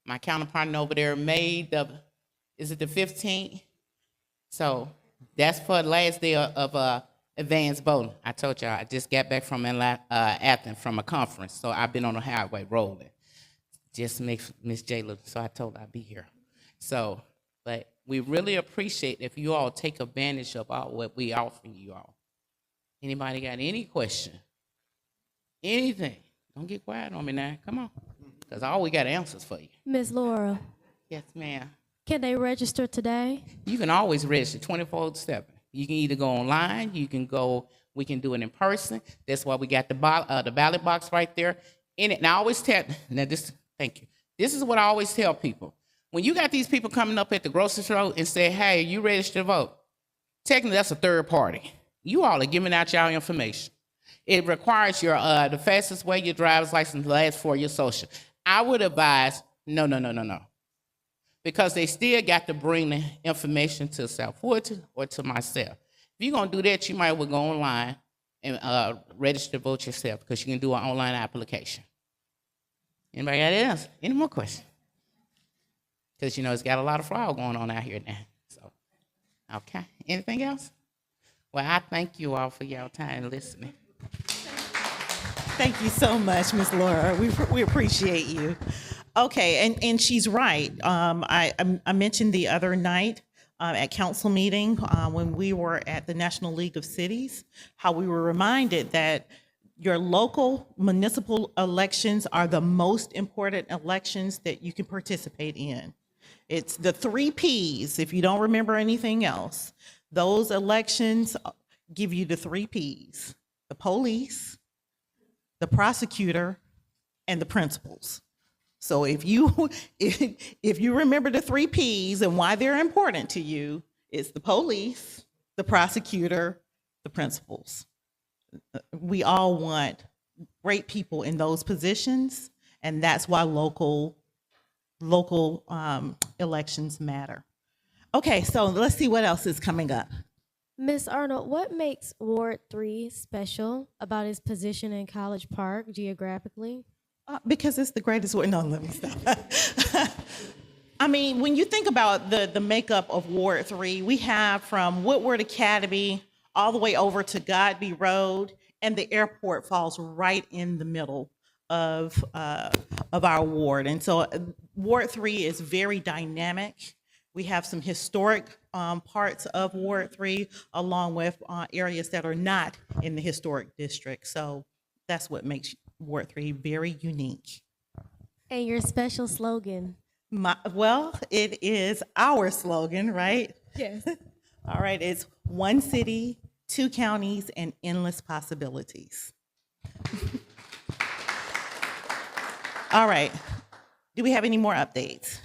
My counterpart over there, is it the 15th? So that's for the last day of advanced voting. I told y'all, I just got back from Athens from a conference, so I've been on the highway rolling. Just Miss Jayla, so I told her I'd be here. So, but we really appreciate if you all take advantage of all what we offer you all. Anybody got any question? Anything? Don't get quiet on me now. Come on, because I always got answers for you. Ms. Laura, Yes, ma'am. can they register today? You can always register 24/7. You can either go online, we can do it in person. That's why we got the ballot box right there in it. And I always thank you. This is what I always tell people. When you got these people coming up at the grocery store and say, "Hey, are you registered to vote?" Technically, that's a third party. You all are giving out your information. It requires the fastest way, your driver's license, the last 4 of your social. I would advise, no. Because they still got to bring the information to South Fulton or to myself. If you're going to do that, you might well go online and register to vote yourself, because you can do an online application. Anybody got anything else? Any more questions? Because, it's got a lot of fraud going on out here now. So, okay. Anything else? Well, I thank you all for your time listening. Thank you so much, Ms. Laura. We appreciate you. Okay, and she's right. I mentioned the other night at council meeting when we were at the National League of Cities, how we were reminded that your local municipal elections are the most important elections that you can participate in. It's the 3 Ps, if you don't remember anything else. Those elections give you the 3 Ps: the police, the prosecutor, and the principals. So if you if you remember the 3 Ps and why they're important to you, it's the police, the prosecutor, the principals. We all want great people in those positions, and that's why local elections matter. Okay, so let's see what else is coming up. Miss Arnold, what makes Ward 3 special about its position in College Park geographically? Because it's the greatest ward. No, let me stop. I mean, when you think about the makeup of Ward 3, we have from Woodward Academy all the way over to Godby Road, and the airport falls right in the middle of our ward. And so Ward 3 is very dynamic. We have some historic parts of Ward 3 along with areas that are not in the historic district. So that's what makes Ward 3 very unique. And your special slogan? Well, it is our slogan, right? Yes. All right, it's 1 city, 2 counties, and endless possibilities. All right, do we have any more updates?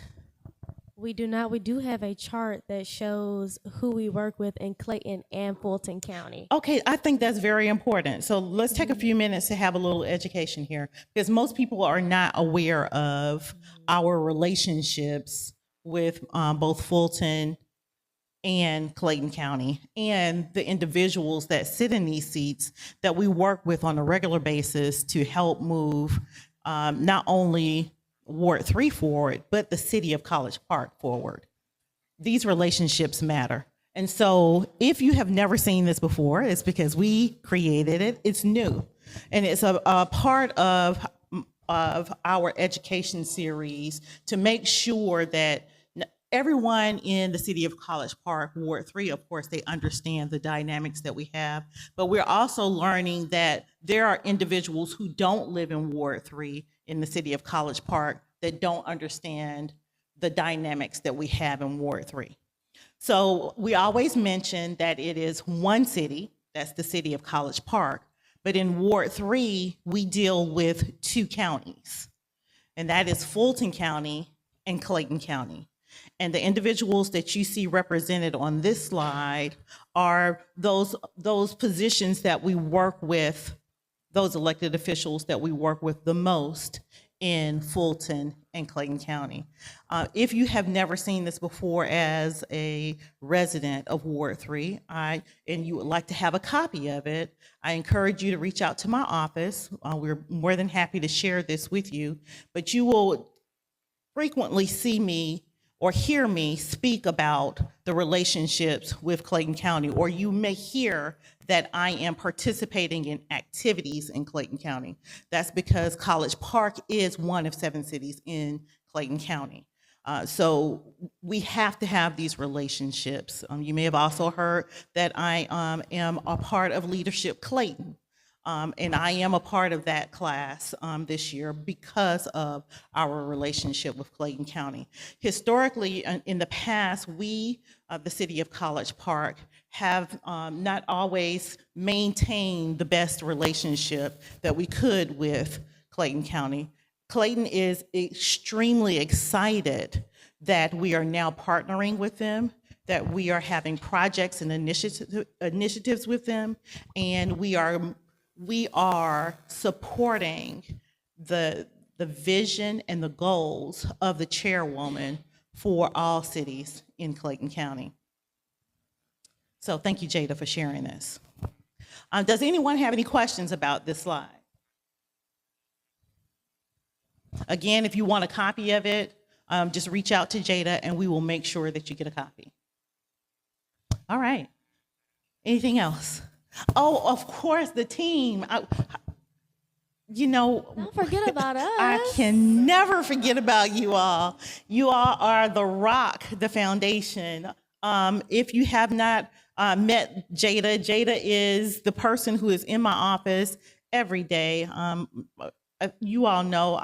We do not. We do have a chart that shows who we work with in Clayton and Fulton County. Okay, I think that's very important. So let's take a few minutes to have a little education here, because most people are not aware of our relationships with both Fulton and Clayton County, and the individuals that sit in these seats that we work with on a regular basis to help move not only Ward 3 forward, but the city of College Park forward. These relationships matter. And so if you have never seen this before, it's because we created it. It's new. And it's a part of our education series to make sure that everyone in the city of College Park, Ward 3, of course, they understand the dynamics that we have, but we're also learning that there are individuals who don't live in Ward 3 in the city of College Park that don't understand the dynamics that we have in Ward 3. So we always mention that it is 1 city, that's the city of College Park, but in Ward 3, we deal with 2 counties, and that is Fulton County and Clayton County. And the individuals that you see represented on this slide are those positions that we work with, those elected officials that we work with the most in Fulton and Clayton County. If you have never seen this before as a resident of Ward 3, and you would like to have a copy of it, I encourage you to reach out to my office. We're more than happy to share this with you, but you will frequently see me or hear me speak about the relationships with Clayton County, or you may hear that I am participating in activities in Clayton County. That's because College Park is one of 7 cities in Clayton County. So we have to have these relationships. You may have also heard that I am a part of Leadership Clayton. And I am a part of that class this year because of our relationship with Clayton County. Historically, in the past, we, the city of College Park, have not always maintained the best relationship that we could with Clayton County. Clayton is extremely excited that we are now partnering with them, that we are having projects and initiatives with them, and we are supporting the vision and the goals of the chairwoman for all cities in Clayton County. So thank you, Jada, for sharing this. Does anyone have any questions about this slide? Again, if you want a copy of it, just reach out to Jada and we will make sure that you get a copy. All right. Anything else? Oh, of course, the team. Don't forget about us. I can never forget about you all. You all are the rock, the foundation. If you have not met Jada, Jada is the person who is in my office every day. You all know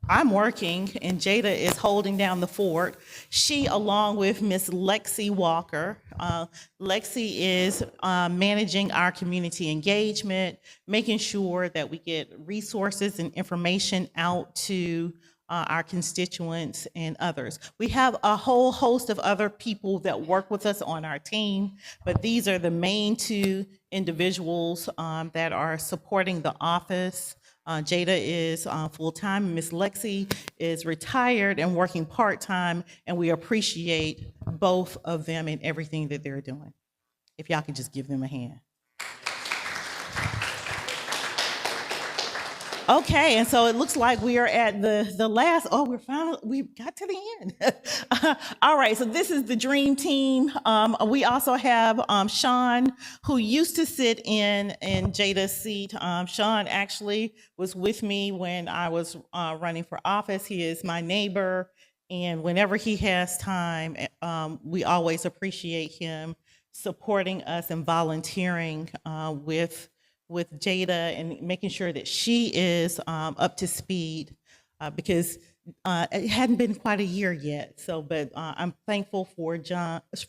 I'm working, and Jada is holding down the fort. She, along with Miss Lexi Walker, Lexi is managing our community engagement, making sure that we get resources and information out to our constituents and others. We have a whole host of other people that work with us on our team, but these are the main two individuals that are supporting the office. Jada is full-time, Miss Lexi is retired and working part-time, and we appreciate both of them and everything that they're doing. If y'all could just give them a hand. Okay, and so it looks like we are at the last, we got to the end. All right, so this is the dream team. We also have Sean, who used to sit in Jada's seat. Sean actually was with me when I was running for office. He is my neighbor, and whenever he has time, we always appreciate him supporting us and volunteering with Jada and making sure that she is up to speed because it hadn't been quite a year yet. So, but I'm thankful for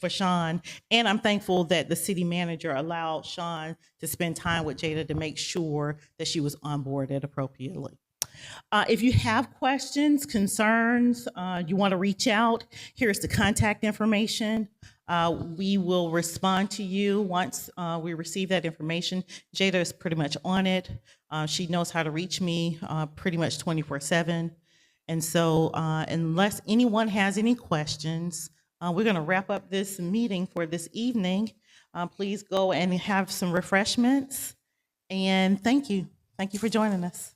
Sean, and I'm thankful that the city manager allowed Sean to spend time with Jada to make sure that she was onboarded appropriately. If you have questions, concerns, you want to reach out, here's the contact information. We will respond to you once we receive that information. Jada is pretty much on it. She knows how to reach me pretty much 24/7. And so unless anyone has any questions, we're going to wrap up this meeting for this evening. Please go and have some refreshments. And thank you. Thank you for joining us.